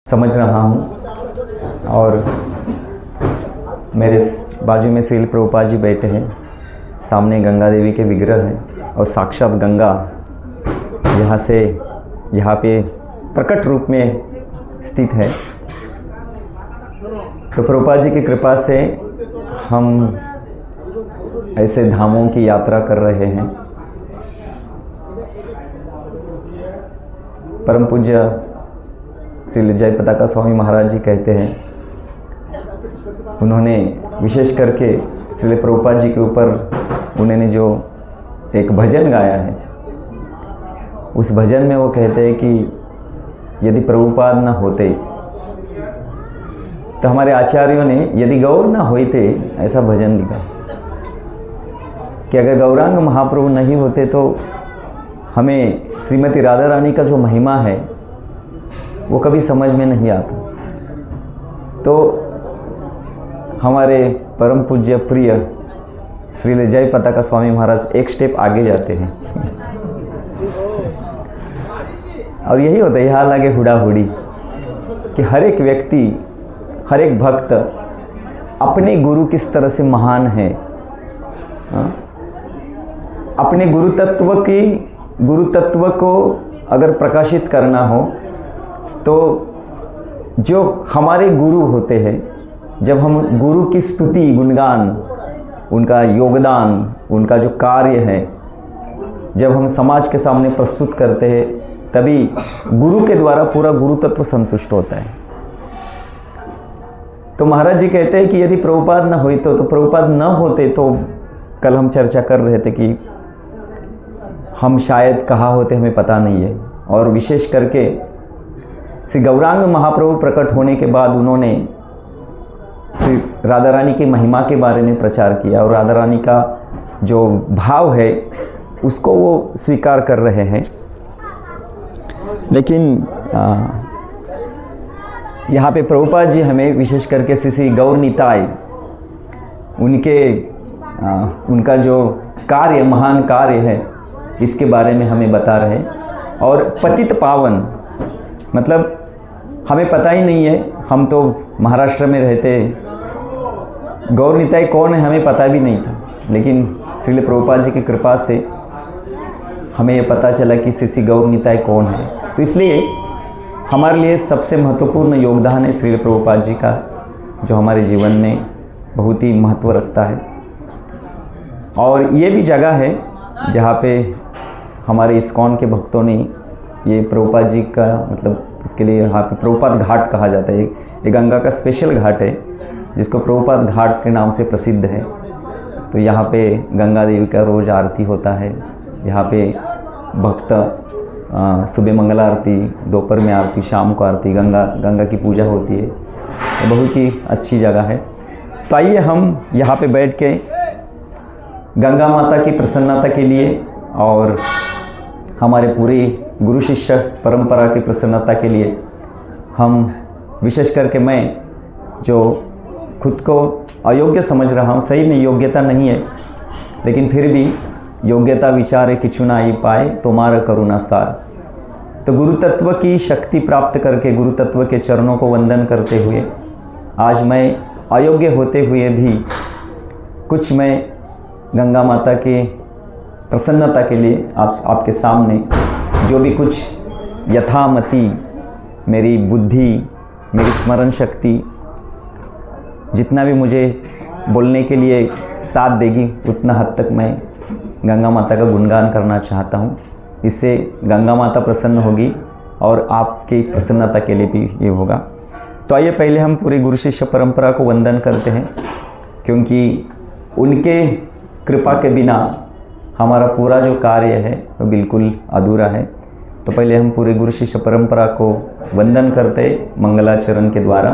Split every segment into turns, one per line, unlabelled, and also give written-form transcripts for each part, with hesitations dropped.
समझ रहा हूँ। और मेरे बाजू में श्रील प्रभुपाद जी बैठे हैं, सामने गंगा देवी के विग्रह हैं और साक्षात गंगा यहाँ पे प्रकट रूप में स्थित है। तो प्रभुपाद जी की कृपा से हम ऐसे धामों की यात्रा कर रहे हैं। परम पूज्य श्री जय पताका स्वामी महाराज जी कहते हैं, उन्होंने विशेष करके श्री प्रभुपाद जी के ऊपर उन्होंने जो एक भजन गाया है, उस भजन में वो कहते हैं कि यदि प्रभुपाद न होते तो हमारे आचार्यों ने यदि गौर न होते ऐसा भजन लिखा कि अगर गौरांग महाप्रभु नहीं होते तो हमें श्रीमती राधा रानी का जो महिमा है वो कभी समझ में नहीं आता। तो हमारे परम पूज्य प्रिय श्री जय पताका स्वामी महाराज एक स्टेप आगे जाते हैं और यही होता है, यहाँ लगे हुड़ा हुड़ी कि हर एक व्यक्ति, हर एक भक्त अपने गुरु किस तरह से महान है, अपने गुरु तत्व को अगर प्रकाशित करना हो तो जो हमारे गुरु होते हैं, जब हम गुरु की स्तुति, गुणगान, उनका योगदान, उनका जो कार्य है, जब हम समाज के सामने प्रस्तुत करते हैं, तभी गुरु के द्वारा पूरा गुरु तत्व संतुष्ट होता है। तो महाराज जी कहते हैं कि यदि प्रभुपाद न होते तो प्रभुपाद न होते तो कल हम चर्चा कर रहे थे कि हम शायद कहाँ होते हमें पता नहीं है। और विशेष करके श्री गौरांग महाप्रभु प्रकट होने के बाद उन्होंने श्री राधा रानी की महिमा के बारे में प्रचार किया और राधा रानी का जो भाव है उसको वो स्वीकार कर रहे हैं। लेकिन यहाँ पे प्रभुपाद जी हमें विशेष करके श्री गौर निताय उनका जो कार्य, महान कार्य है, इसके बारे में हमें बता रहे हैं। और पतित पावन मतलब हमें पता ही नहीं है, हम तो महाराष्ट्र में रहते, गौर निताय कौन है हमें पता भी नहीं था, लेकिन श्रील प्रभुपाद जी की कृपा से हमें ये पता चला कि श्री गौर निताय कौन है। तो इसलिए हमारे लिए सबसे महत्वपूर्ण योगदान है श्रील प्रभुपाद जी का, जो हमारे जीवन में बहुत ही महत्व रखता है। और ये भी जगह है जहाँ पे हमारे इस्कॉन के भक्तों ने ये प्रभुपाद जी का, मतलब इसके लिए यहाँ पे प्रभुपाद घाट कहा जाता है। ये गंगा का स्पेशल घाट है जिसको प्रभुपाद घाट के नाम से प्रसिद्ध है। तो यहाँ पे गंगा देवी का रोज़ आरती होता है। यहाँ पे भक्त सुबह मंगला आरती, दोपहर में आरती, शाम को आरती, गंगा की पूजा होती है। तो बहुत ही अच्छी जगह है। तो आइए हम यहाँ पे बैठ के गंगा माता की प्रसन्नता के लिए और हमारे पूरी गुरु शिष्य परंपरा की प्रसन्नता के लिए हम, विशेष करके मैं जो खुद को अयोग्य समझ रहा हूँ, सही में योग्यता नहीं है, लेकिन फिर भी योग्यता विचारे किछु ना ही पाए तुम्हारा करुणा सार। तो गुरु तत्व की शक्ति प्राप्त करके, गुरु तत्व के चरणों को वंदन करते हुए, आज मैं अयोग्य होते हुए भी कुछ मैं गंगा माता के प्रसन्नता के लिए आपके सामने जो भी कुछ यथामति मेरी बुद्धि, मेरी स्मरण शक्ति, जितना भी मुझे बोलने के लिए साथ देगी, उतना हद तक मैं गंगा माता का गुणगान करना चाहता हूँ। इससे गंगा माता प्रसन्न होगी और आपकी प्रसन्नता के लिए भी ये होगा। तो आइए पहले हम पूरी गुरु शिष्य परंपरा को वंदन करते हैं, क्योंकि उनके कृपा के बिना हमारा पूरा जो कार्य है वो बिल्कुल अधूरा है। तो पहले हम पूरे गुरु शिष्य परंपरा को वंदन करते मंगलाचरण के द्वारा।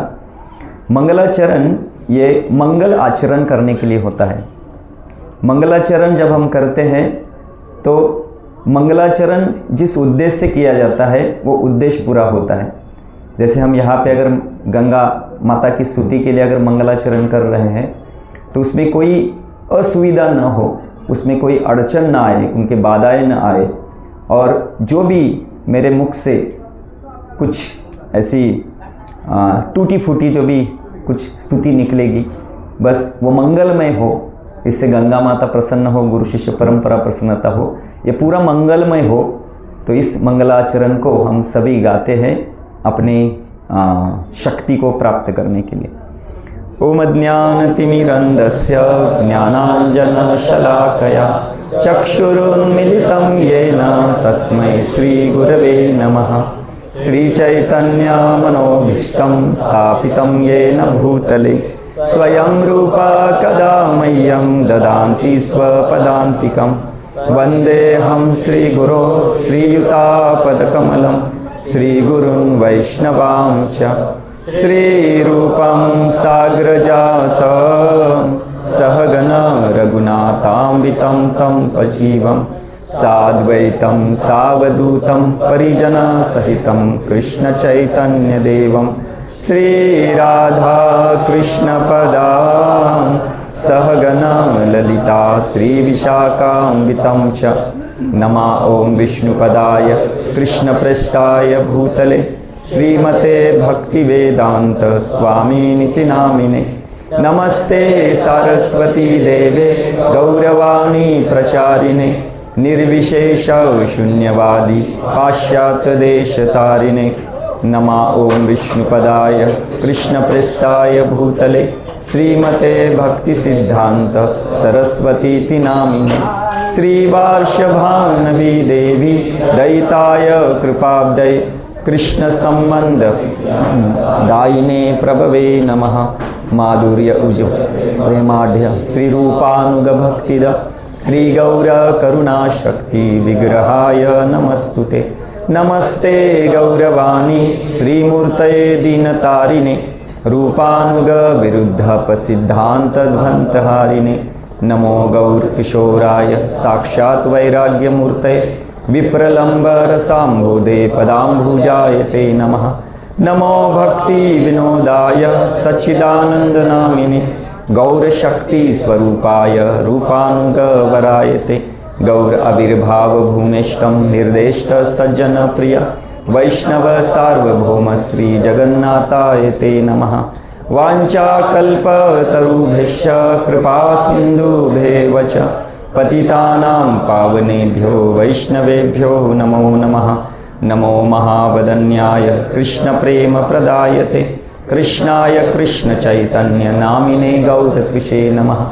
मंगलाचरण ये मंगल आचरण करने के लिए होता है। मंगलाचरण जब हम करते हैं तो मंगलाचरण जिस उद्देश्य से किया जाता है वो उद्देश्य पूरा होता है। जैसे हम यहाँ पे अगर गंगा माता की स्तुति के लिए अगर मंगलाचरण कर रहे हैं तो उसमें कोई असुविधा न हो, उसमें कोई अड़चन ना आए, उनके बाधाएं न आए, और जो भी मेरे मुख से कुछ ऐसी टूटी फूटी जो भी कुछ स्तुति निकलेगी, बस वो मंगलमय हो, इससे गंगा माता प्रसन्न हो, गुरु शिष्य परंपरा प्रसन्नता हो, ये पूरा मंगलमय हो। तो इस मंगलाचरण को हम सभी गाते हैं अपने शक्ति को प्राप्त करने के लिए। ओम अज्ञानतिमिरन्धस्य ज्ञानाञ्जनशलाकया चक्षुरुन्मिलितं येन तस्मै श्रीगुरवे नमः। श्रीचैतन्यमनोभीष्टं स्थापितं येन भूतले स्वयं रूपा कदा मह्यं ददान्ति स्वपदान्तिकं। वन्देऽहं श्रीगुरो श्रीयुतापदकमलं श्रीगुरुन् वैष्णवांश्च। श्रीरूपं साग्रजातं सहगण रघुनाथान्वितं तं सजीवं साद्वैतं सावधूतं परिजनसहितं कृष्णचैतन्यदेवं श्रीराधा कृष्णपदां सहगण ललिता श्रीविशाखान्वितं च। नमः ॐ विष्णुपदाय कृष्णप्रेष्ठाय भूतले श्रीमते भक्तिवेदांत स्वामिनिति नामिने। नमस्ते सरस्वती देवे गौरवाणी प्रचारिणे निर्विशेष शून्यवादी पाश्चात्यदेशतारिणे। नमः ॐ विष्णुपदाय कृष्णप्रेष्ठाय भूतले श्रीमते भक्तिसिद्धान्त सरस्वतीति नामिने। श्रीवार्षभानवी देवी दयिताय कृपाब्दये कृष्ण संबंध दायिने प्रभवे नमः। माधुर्य उज प्रेमाढ्य श्रीरूपानुग भक्तिद श्री गौर करुणा शक्ति विग्रहाय नमस्तुते। नमस्ते गौरवाणी श्रीमूर्तये दीनतारिणे रूपानुग विरुद्ध प्रसिद्धांत ध्वंतहारिणे। नमो गौर किशोराय साक्षात् वैराग्यमूर्तये विप्रलम्बरसाम्बोधे पदाम्बुजायते नमः। नमो भक्ति विनोदाय सच्चिदानन्दनामिने गौरशक्ति स्वरूपाय रूपानुगवरायते। गौर आविर्भाव भूमिष्ठं निर्देष्ट सज्जन प्रिय वैष्णव सार्वभौम श्री जगन्नाथाय ते नमः। वाञ्छाकल्पतरुभ्यश्च कृपा सिन्धुभ्येव च पतितानां पावनेभ्यो वैष्णवेभ्यो नमो नमः। नमो महावदन्याय कृष्णप्रेमप्रदायते कृष्णाय कृष्णचैतन्य नामिने गौरत्विषे नमः।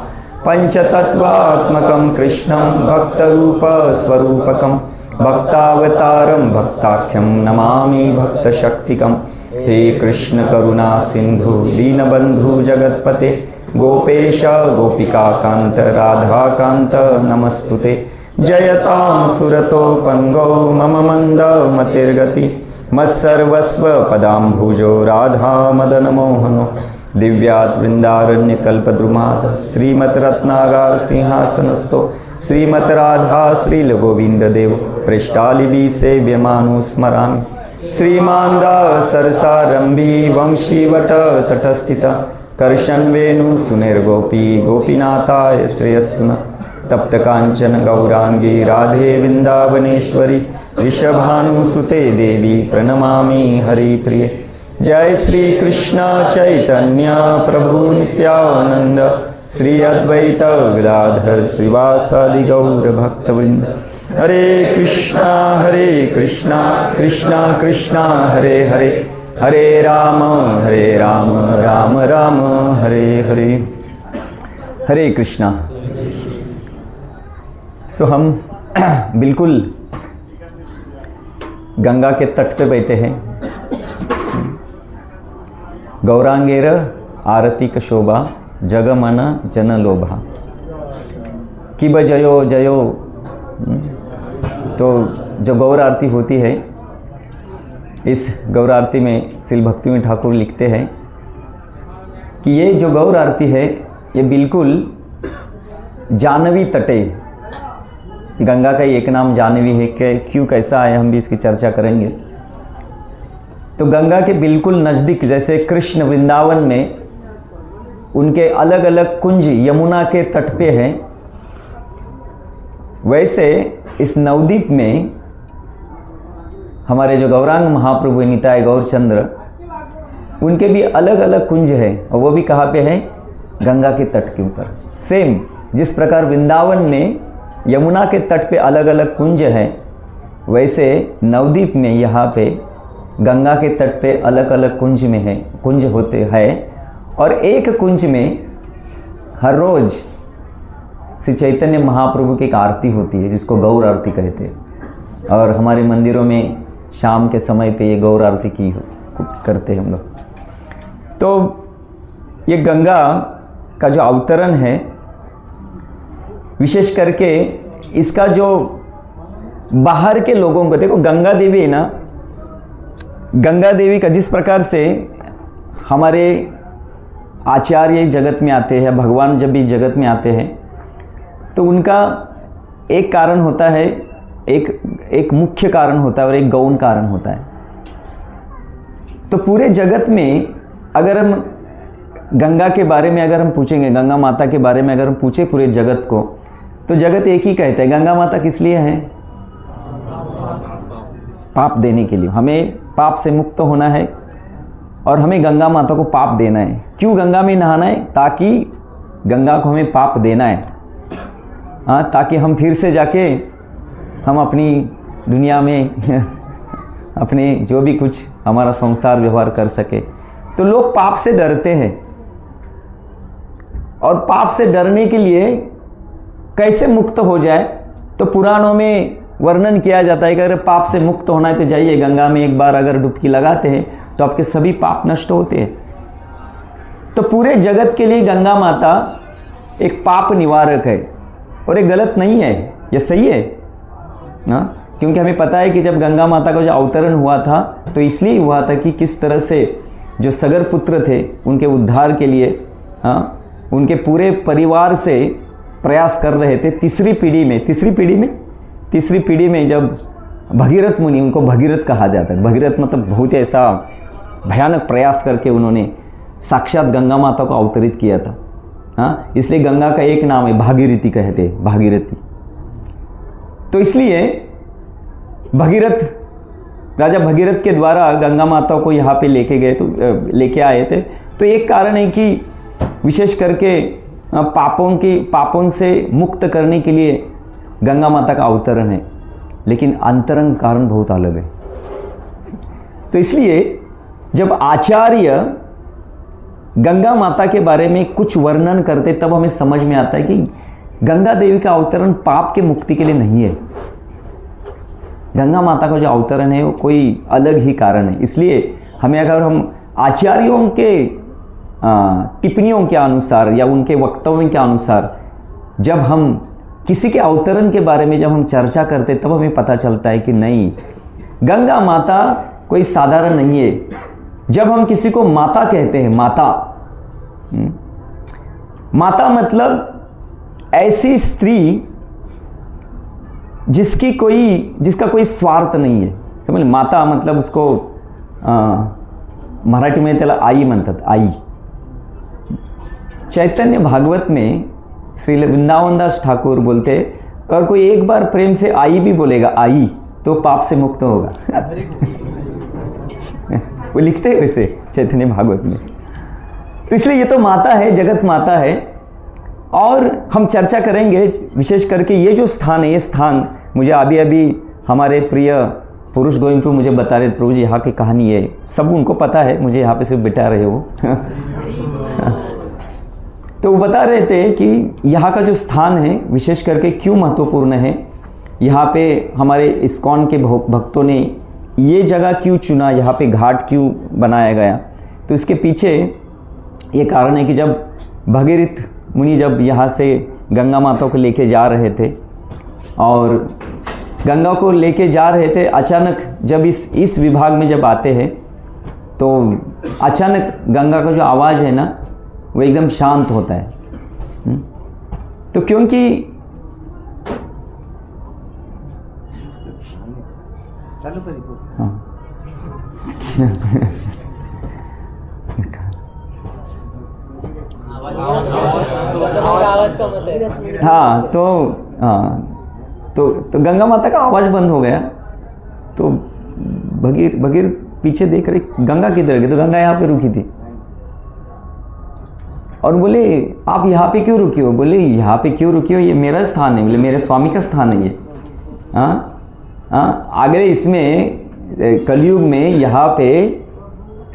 पंचतत्वात्मकं कृष्णं भक्तरूपस्वरूपकं भक्तावतारं भक्ताख्यं नमामि भक्तशक्तिकं। हे कृष्ण करुणा सिंधु दीनबंधु जगत्पते गोपेश गोपिकाकांत राधाकांत नमस्तुते। जयतां सुरतो पंगो मम मंद मतिर्गति मत्सर्वस्व पदाम्भुजो राधा मदन मोहनो। दिव्यात् वृंदारण्यकल्पद्रुमात् श्रीमत् रत्नागार सिंहासनस्थो श्रीमत् राधा श्रीलगोविंददेव पृष्ठालिभि सेव्यमानो स्मरामि। श्रीमान् सरसारंभी वंशीवट तटस्थिता कर्षन्वेणु सुनिर्गोपी गोपीनाथाय श्रेयस्तु नः। तप्त कांचन गौरांगी राधे वृंदावनेश्वरी ऋषभानुसुते देवी प्रणमामि हरिप्रिये। जय श्री कृष्ण चैतन्य प्रभु नित्यानंद श्री अद्वैत गदाधर श्रीवासादि गौर भक्तवृंद। हरे कृष्णा कृष्णा कृष्णा हरे हरे हरे राम राम राम हरे हरे। हरे कृष्णा। सो हम बिल्कुल गंगा के तट पे बैठे हैं। गौरांगेर आरती कशोभा जगमन जन लोभा किब जयो जयो। तो जो गौर आरती होती है, इस गौर आरती में श्रील भक्तिविनोद ठाकुर लिखते हैं कि ये जो गौर आरती है ये बिल्कुल जानवी तटे, गंगा का एक नाम जानवी है कि क्यों कैसा है, हम भी इसकी चर्चा करेंगे। तो गंगा के बिल्कुल नज़दीक, जैसे कृष्ण वृंदावन में उनके अलग अलग कुंज यमुना के तट पे हैं, वैसे इस नवद्वीप में हमारे जो गौरांग महाप्रभु निताय गौरचंद्र, उनके भी अलग अलग कुंज है, और वो भी कहाँ पे है? गंगा के तट के ऊपर। सेम जिस प्रकार वृंदावन में यमुना के तट पे अलग अलग कुंज हैं, वैसे नवद्वीप में यहाँ पे गंगा के तट पे अलग अलग कुंज में है, कुंज होते हैं। और एक कुंज में हर रोज़ श्री चैतन्य महाप्रभु की एक आरती होती है, जिसको गौर आरती कहते हैं। और हमारे मंदिरों में शाम के समय पे ये गौर आरती की करते हैं हम लोग। तो ये गंगा का जो अवतरण है, विशेष करके इसका जो बाहर के लोगों को, देखो गंगा देवी है ना, गंगा देवी का जिस प्रकार से हमारे आचार्य जगत में आते हैं, भगवान जब भी जगत में आते हैं, तो उनका एक कारण होता है, एक मुख्य कारण होता है और एक गौण कारण होता है। तो पूरे जगत में अगर हम गंगा के बारे में अगर हम पूछेंगे, गंगा माता के बारे में अगर हम पूछे पूरे जगत को, तो जगत एक ही कहते हैं, गंगा माता किस लिए है? पाप देने के लिए। हमें पाप से मुक्त होना है और हमें गंगा माता को पाप देना है। क्यों गंगा में नहाना है? ताकि गंगा को हमें पाप देना है, हाँ, ताकि हम फिर से जाके हम अपनी दुनिया में अपने जो भी कुछ हमारा संसार व्यवहार कर सके। तो लोग पाप से डरते हैं, और पाप से डरने के लिए कैसे मुक्त हो जाए, तो पुराणों में वर्णन किया जाता है कि अगर पाप से मुक्त होना है तो जाइए गंगा में एक बार अगर डुबकी लगाते हैं तो आपके सभी पाप नष्ट होते हैं। तो पूरे जगत के लिए गंगा माता एक पाप निवारक है, और ये गलत नहीं है, ये सही है ना। क्योंकि हमें पता है कि जब गंगा माता का जो अवतरण हुआ था, तो इसलिए हुआ था कि किस तरह से जो सगर पुत्र थे उनके उद्धार के लिए, हाँ, उनके पूरे परिवार से प्रयास कर रहे थे। तीसरी पीढ़ी में जब भगीरथ मुनि, उनको भगीरथ कहा जाता है, भगीरथ मतलब बहुत ऐसा भयानक प्रयास करके उन्होंने साक्षात गंगा माता को अवतरित किया था, हाँ, इसलिए गंगा का एक नाम है भागीरथी कहते हैं, भागीरथी। तो इसलिए राजा भगीरथ के द्वारा गंगा माता को यहाँ पे लेके आए थे। तो एक कारण है कि विशेष करके पापों से मुक्त करने के लिए गंगा माता का अवतरण है, लेकिन अंतरंग कारण बहुत अलग है। तो इसलिए जब आचार्य गंगा माता के बारे में कुछ वर्णन करते, तब हमें समझ में आता है कि गंगा देवी का अवतरण पाप के मुक्ति के लिए नहीं है। गंगा माता का जो अवतरण है वो कोई अलग ही कारण है। इसलिए हमें, अगर हम आचार्यों के टिप्पणियों के अनुसार या उनके वक्तव्यों के अनुसार जब हम किसी के अवतरण के बारे में जब हम चर्चा करते, तब हमें पता चलता है कि नहीं, गंगा माता कोई साधारण नहीं है। जब हम किसी को माता कहते हैं, माता मतलब ऐसी स्त्री जिसका कोई स्वार्थ नहीं है, समझ। माता मतलब उसको मराठी में त्याला आई म्हणतात, आई। चैतन्य भागवत में श्री वृंदावन दास ठाकुर बोलते, अगर कोई एक बार प्रेम से आई भी बोलेगा, आई, तो पाप से मुक्त होगा। वो लिखते हैं वैसे चैतन्य भागवत में। तो इसलिए ये तो माता है, जगत माता है। और हम चर्चा करेंगे विशेष करके ये जो स्थान है, ये स्थान मुझे अभी हमारे प्रिय पुरुष गोविंद मुझे बता रहे, प्रभु जी यहाँ की कहानी है, सब उनको पता है, मुझे यहाँ पे सिर्फ बिठा रहे हो। तो वो बता रहे थे कि यहाँ का जो स्थान है विशेष करके क्यों महत्वपूर्ण है, यहाँ पे हमारे इस्कॉन के भक्तों ने ये जगह क्यों चुना, यहाँ पे घाट क्यों बनाया गया। तो इसके पीछे ये कारण है कि जब भगीरथ मुनि जब यहाँ से गंगा माता को लेके जा रहे थे, और गंगा को लेके जा रहे थे, अचानक जब इस विभाग में जब आते हैं, तो अचानक गंगा का जो आवाज़ है ना, वो एकदम शांत होता है। तो क्योंकि हाँ हाँ, तो गंगा माता का आवाज़ बंद हो गया। तो भगीर पीछे देख रहे गंगा किधर गई, तो गंगा यहाँ पे रुकी थी। और बोले आप यहाँ पे क्यों रुकी हो? बोले यहाँ पे क्यों रुकी हो, ये मेरा स्थान है। बोले मेरे स्वामी का स्थान है ये। आगे इसमें कलयुग में यहाँ पे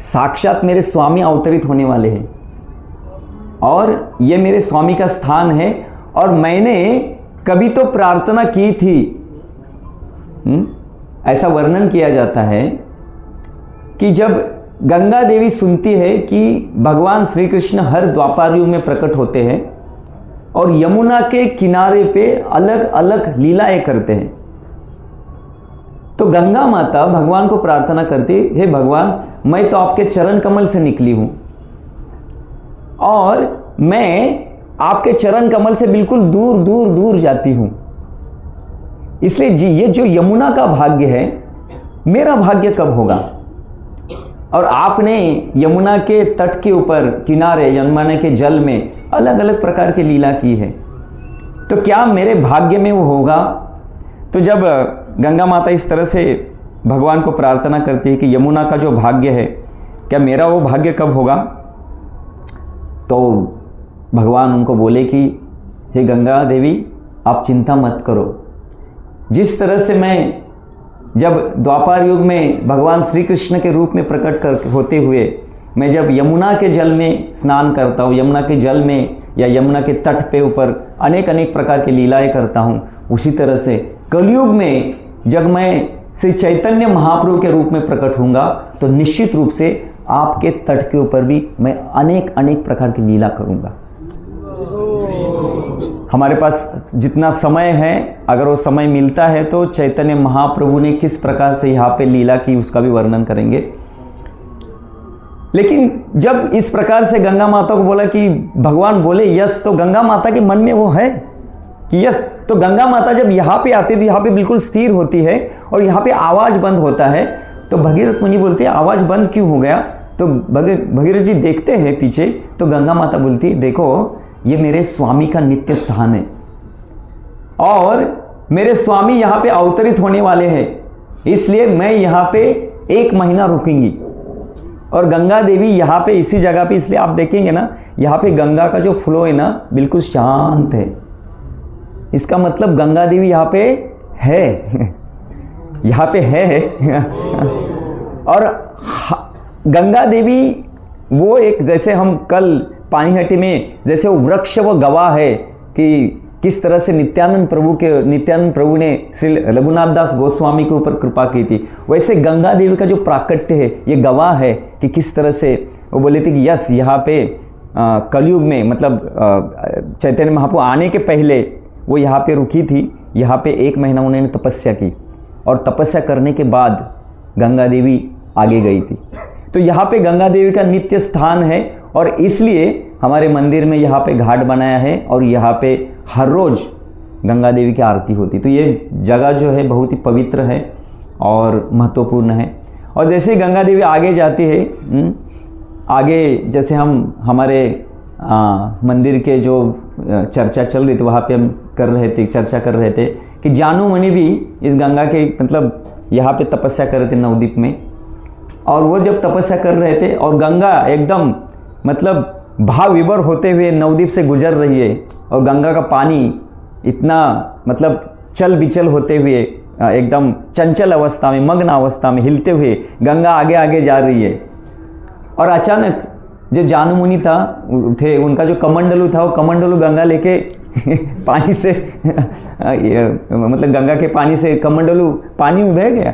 साक्षात मेरे स्वामी अवतरित होने वाले हैं और ये मेरे स्वामी का स्थान है। और मैंने कभी तो प्रार्थना की थी, ऐसा वर्णन किया जाता है कि जब गंगा देवी सुनती है कि भगवान श्री कृष्ण हर द्वापर युग में प्रकट होते हैं और यमुना के किनारे पे अलग अलग लीलाएं करते हैं, तो गंगा माता भगवान को प्रार्थना करती, हे भगवान मैं तो आपके चरण कमल से निकली हूं और मैं आपके चरण कमल से बिल्कुल दूर दूर दूर जाती हूं, इसलिए जी ये जो यमुना का भाग्य है मेरा भाग्य कब होगा? और आपने यमुना के तट के ऊपर किनारे यमुना के जल में अलग अलग प्रकार की लीला की है, तो क्या मेरे भाग्य में वो होगा? तो जब गंगा माता इस तरह से भगवान को प्रार्थना करती है कि यमुना का जो भाग्य है क्या मेरा वो भाग्य कब होगा, तो भगवान उनको बोले कि हे गंगा देवी आप चिंता मत करो, जिस तरह से मैं जब द्वापर युग में भगवान श्री कृष्ण के रूप में प्रकट होते हुए मैं जब यमुना के जल में स्नान करता हूँ, यमुना के जल में या यमुना के तट पे ऊपर अनेक अनेक प्रकार की लीलाएं करता हूँ, उसी तरह से कलयुग में जब मैं श्री चैतन्य महाप्रभु के रूप में प्रकट होऊंगा तो निश्चित रूप से आपके तट के ऊपर भी मैं अनेक अनेक प्रकार की लीला करूँगा। हमारे पास जितना समय है, अगर वो समय मिलता है तो चैतन्य महाप्रभु ने किस प्रकार से यहाँ पे लीला की उसका भी वर्णन करेंगे। लेकिन जब इस प्रकार से गंगा माता को बोला कि भगवान बोले यस, तो गंगा माता के मन में वो है कि यस, तो गंगा माता जब यहाँ पे आती है तो यहाँ पे बिल्कुल स्थिर होती है और यहाँ पे आवाज़ बंद होता है। तो भगीरथ मुनि बोलते हैं आवाज़ बंद क्यों हो गया? तो भगीरथ जी देखते हैं पीछे, तो गंगा माता बोलती है देखो ये मेरे स्वामी का नित्य स्थान है और मेरे स्वामी यहाँ पे अवतरित होने वाले हैं, इसलिए मैं यहाँ पे 1 महीना रुकूंगी। और गंगा देवी यहाँ पे इसी जगह पे, इसलिए आप देखेंगे ना यहाँ पे गंगा का जो फ्लो है ना बिल्कुल शांत है, इसका मतलब गंगा देवी यहाँ पे है यहाँ पे है और गंगा देवी वो एक, जैसे हम कल पानीहट्टी में जैसे वो वृक्ष वो गवाह है कि किस तरह से नित्यानंद प्रभु ने श्री रघुनाथ दास गोस्वामी के ऊपर कृपा की थी, वैसे गंगा देवी का जो प्राकट्य है ये गवाह है कि किस तरह से वो बोले थे कि यस यहाँ पे कलयुग में मतलब चैतन्य महाप्रभु आने के पहले वो यहाँ पे रुकी थी, यहाँ पे 1 महीना उन्होंने तपस्या की और तपस्या करने के बाद गंगा देवी आगे गई थी। तो यहाँ पे गंगा देवी का नित्य स्थान है और इसलिए हमारे मंदिर में यहाँ पे घाट बनाया है और यहाँ पे हर रोज़ गंगा देवी की आरती होती। तो ये जगह जो है बहुत ही पवित्र है और महत्वपूर्ण है। और जैसे ही गंगा देवी आगे जाती है, आगे जैसे हम हमारे मंदिर के जो चर्चा चल रही थी वहाँ पे हम चर्चा कर रहे थे कि जानू मुनि भी इस गंगा के मतलब यहाँ पे तपस्या कर रहे थे नवद्वीप में, और वो जब तपस्या कर रहे थे और गंगा एकदम मतलब भाव विभोर होते हुए नवद्वीप से गुजर रही है और गंगा का पानी इतना मतलब चल बिचल होते हुए एकदम चंचल अवस्था में, मग्न अवस्था में हिलते हुए गंगा आगे आगे जा रही है। और अचानक जो जानू मुनि थे उनका जो कमंडलू था वो कमंडलू गंगा लेके पानी से मतलब गंगा के पानी से कमंडलू पानी में बह गया।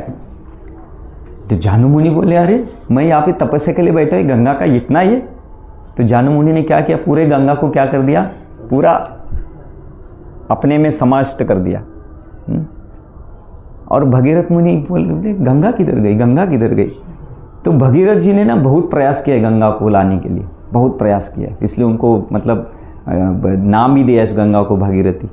तो जानू मुनि बोले अरे मैं यहाँ पे तपस्या के लिए बैठा है, गंगा का इतना ये। तो जानू मुनि ने क्या किया, पूरे गंगा को क्या कर दिया, पूरा अपने में समाविष्ट कर दिया। और भगीरथ मुनि बोले गंगा किधर गई, गंगा किधर गई। तो भगीरथ जी ने ना बहुत प्रयास किया गंगा को लाने के लिए, बहुत प्रयास किया, इसलिए उनको मतलब नाम भी दिया इस गंगा को भागीरथी।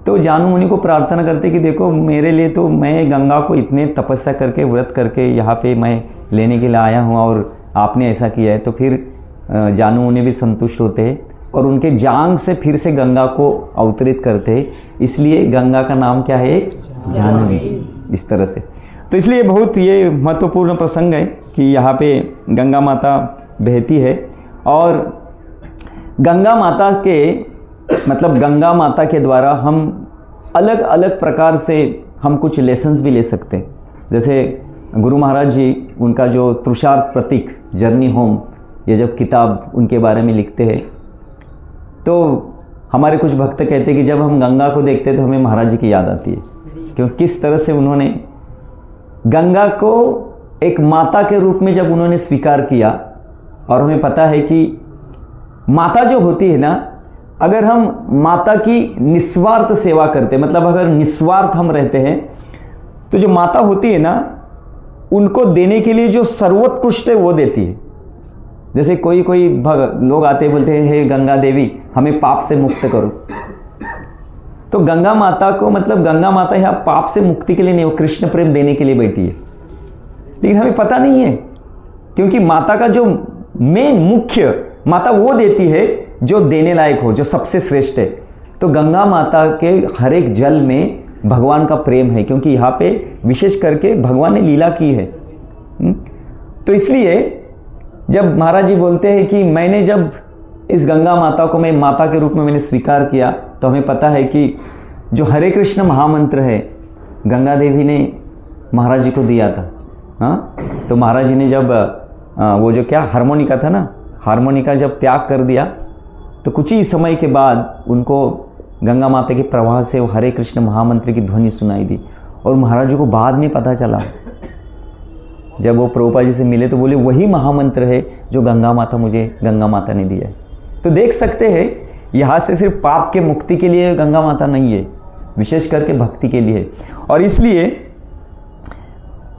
तो जानू मुनि को प्रार्थना करते कि देखो मेरे लिए तो मैं गंगा को इतने तपस्या करके व्रत करके यहाँ पे मैं लेने के लिए आया हूँ और आपने ऐसा किया है। तो फिर जानू मुनि भी संतुष्ट होते हैं और उनके जांग से फिर से गंगा को अवतरित करते हैं, इसलिए गंगा का नाम क्या है, जाह्नवी। इस तरह से तो इसलिए बहुत ये महत्वपूर्ण प्रसंग है कि यहाँ पे गंगा माता बहती है, और गंगा माता के मतलब गंगा माता के द्वारा हम अलग अलग प्रकार से हम कुछ लेसन्स भी ले सकते हैं। जैसे गुरु महाराज जी उनका जो तृषार्थ प्रतीक जर्नी होम, ये जब किताब उनके बारे में लिखते हैं, तो हमारे कुछ भक्त कहते हैं कि जब हम गंगा को देखते हैं तो हमें महाराज जी की याद आती है, क्योंकि किस तरह से उन्होंने गंगा को एक माता के रूप में जब उन्होंने स्वीकार किया। और हमें पता है कि माता जो होती है ना, अगर हम माता की निस्वार्थ सेवा करते, मतलब अगर निस्वार्थ हम रहते हैं, तो जो माता होती है ना, उनको देने के लिए जो सर्वोत्कृष्ट है वो देती है। जैसे कोई लोग आते बोलते हैं, हे गंगा देवी हमें पाप से मुक्त करो, तो गंगा माता को मतलब गंगा माता यहाँ पाप से मुक्ति के लिए नहीं, वो कृष्ण प्रेम देने के लिए बैठी है। लेकिन हमें पता नहीं है, क्योंकि माता का जो मेन मुख्य माता वो देती है जो देने लायक हो, जो सबसे श्रेष्ठ है। तो गंगा माता के हर एक जल में भगवान का प्रेम है, क्योंकि यहाँ पे विशेष करके भगवान ने लीला की है। तो इसलिए जब महाराज जी बोलते हैं कि मैंने जब इस गंगा माता को मैं माता के रूप में मैंने स्वीकार किया, तो हमें पता है कि जो हरे कृष्ण महामंत्र है गंगा देवी ने महाराज जी को दिया था। हाँ, तो महाराज जी ने जब वो जो क्या हारमोनिका था ना, हारमोनिका जब त्याग कर दिया, तो कुछ ही समय के बाद उनको गंगा माता के प्रवाह से वो हरे कृष्ण महामंत्र की ध्वनि सुनाई दी। और महाराज जी को बाद में पता चला, जब वो प्रभुपाद जी से मिले तो बोले वही महामंत्र है जो गंगा माता ने दिया है। तो देख सकते हैं यहाँ से सिर्फ पाप के मुक्ति के लिए गंगा माता नहीं है, विशेष करके भक्ति के लिए। और इसलिए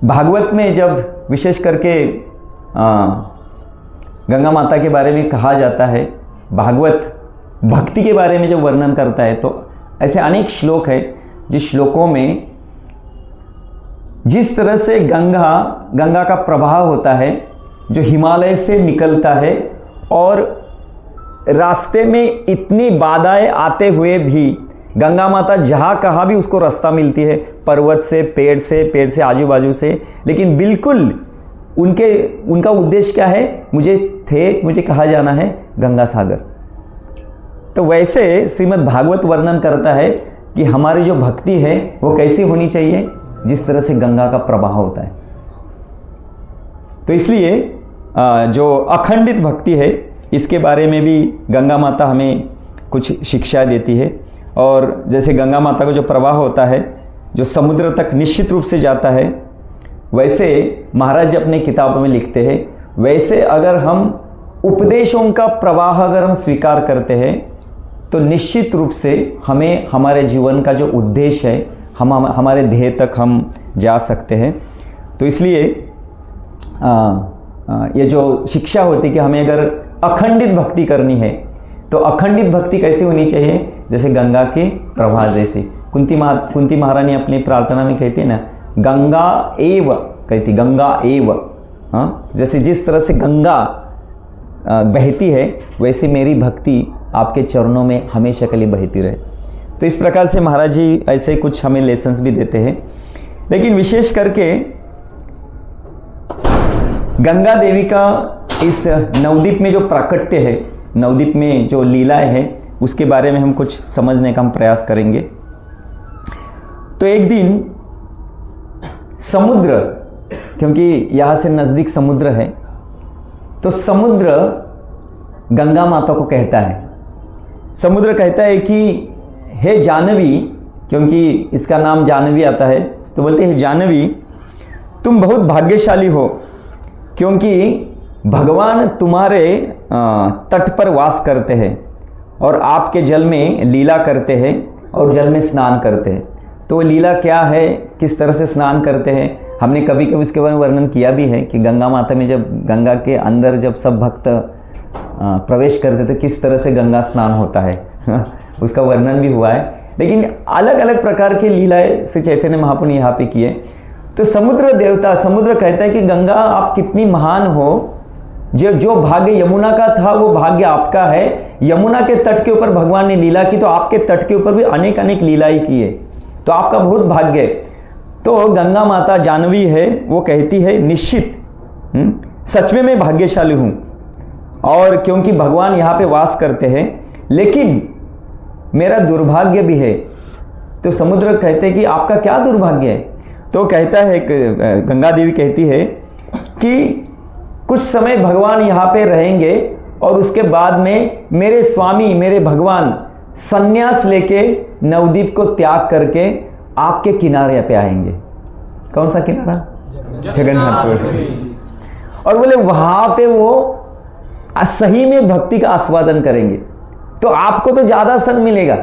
भागवत में जब विशेष करके गंगा माता के बारे में कहा जाता है, भागवत भक्ति के बारे में जब वर्णन करता है, तो ऐसे अनेक श्लोक है जिस श्लोकों में जिस तरह से गंगा का प्रवाह होता है, जो हिमालय से निकलता है, और रास्ते में इतनी बाधाएं आते हुए भी गंगा माता जहाँ कहाँ भी उसको रास्ता मिलती है, पर्वत से, पेड़ से आजू बाजू से, लेकिन बिल्कुल उनका उद्देश्य क्या है, मुझे कहा जाना है गंगा सागर। तो वैसे श्रीमद् भागवत वर्णन करता है कि हमारी जो भक्ति है वो कैसी होनी चाहिए, जिस तरह से गंगा का प्रवाह होता है। तो इसलिए जो अखंडित भक्ति है, इसके बारे में भी गंगा माता हमें कुछ शिक्षा देती है। और जैसे गंगा माता का जो प्रवाह होता है, जो समुद्र तक निश्चित रूप से जाता है, वैसे महाराज जी अपने किताबों में लिखते हैं, वैसे अगर हम उपदेशों का प्रवाह अगर हम स्वीकार करते हैं, तो निश्चित रूप से हमें हमारे जीवन का जो उद्देश्य है, हम हमारे ध्येय तक हम जा सकते हैं। तो इसलिए ये जो शिक्षा होती है कि हमें अगर अखंडित भक्ति करनी है, तो अखंडित भक्ति कैसी होनी चाहिए, जैसे गंगा के प्रवाह जैसी। कुंती महारानी अपनी प्रार्थना में कहती है ना, गंगा एव कहती, गंगा एव। हाँ, जैसे जिस तरह से गंगा बहती है, वैसे मेरी भक्ति आपके चरणों में हमेशा के लिए बहती रहे। तो इस प्रकार से महाराज जी ऐसे कुछ हमें लेसन्स भी देते हैं। लेकिन विशेष करके गंगा देवी का इस नवद्वीप में जो प्राकट्य है, नवद्वीप में जो लीलाएं हैं, उसके बारे में हम कुछ समझने का हम प्रयास करेंगे। तो एक दिन समुद्र, क्योंकि यहाँ से नज़दीक समुद्र है, तो समुद्र गंगा माता को कहता है, समुद्र कहता है कि हे जानवी, क्योंकि इसका नाम जानवी आता है, तो बोलते हैं जानवी तुम बहुत भाग्यशाली हो, क्योंकि भगवान तुम्हारे तट पर वास करते हैं और आपके जल में लीला करते हैं और जल में स्नान करते हैं। तो वो लीला क्या है, किस तरह से स्नान करते हैं, हमने कभी कभी उसके बारे में वर्णन किया भी है कि गंगा माता में जब गंगा के अंदर जब सब भक्त प्रवेश करते थे, किस तरह से गंगा स्नान होता है उसका वर्णन भी हुआ है। लेकिन अलग अलग प्रकार की लीलाएं श्री चैतन्य महाप्रभु ने यहाँ पे किए। तो समुद्र देवता, समुद्र कहता है कि गंगा आप कितनी महान हो, जो भाग्य यमुना का था वो भाग्य आपका है। यमुना के तट के ऊपर भगवान ने लीला की, तो आपके तट के ऊपर भी अनेक अनेक लीलाएं की है, तो आपका बहुत भाग्य है। तो गंगा माता जानवी है, वो कहती है निश्चित सच में मैं भाग्यशाली हूँ, और क्योंकि भगवान यहाँ पे वास करते हैं, लेकिन मेरा दुर्भाग्य भी है। तो समुद्र कहते हैं कि आपका क्या दुर्भाग्य है? तो कहता है, गंगा देवी कहती है कि कुछ समय भगवान यहाँ पे रहेंगे और उसके बाद में मेरे स्वामी, मेरे भगवान संन्यास लेके नवद्वीप को त्याग करके आपके किनारे पे आएंगे। कौन सा किनारा? जगन्नाथपुर। और बोले वहां पे वो सही में भक्ति का आस्वादन करेंगे, तो आपको तो ज्यादा सन मिलेगा।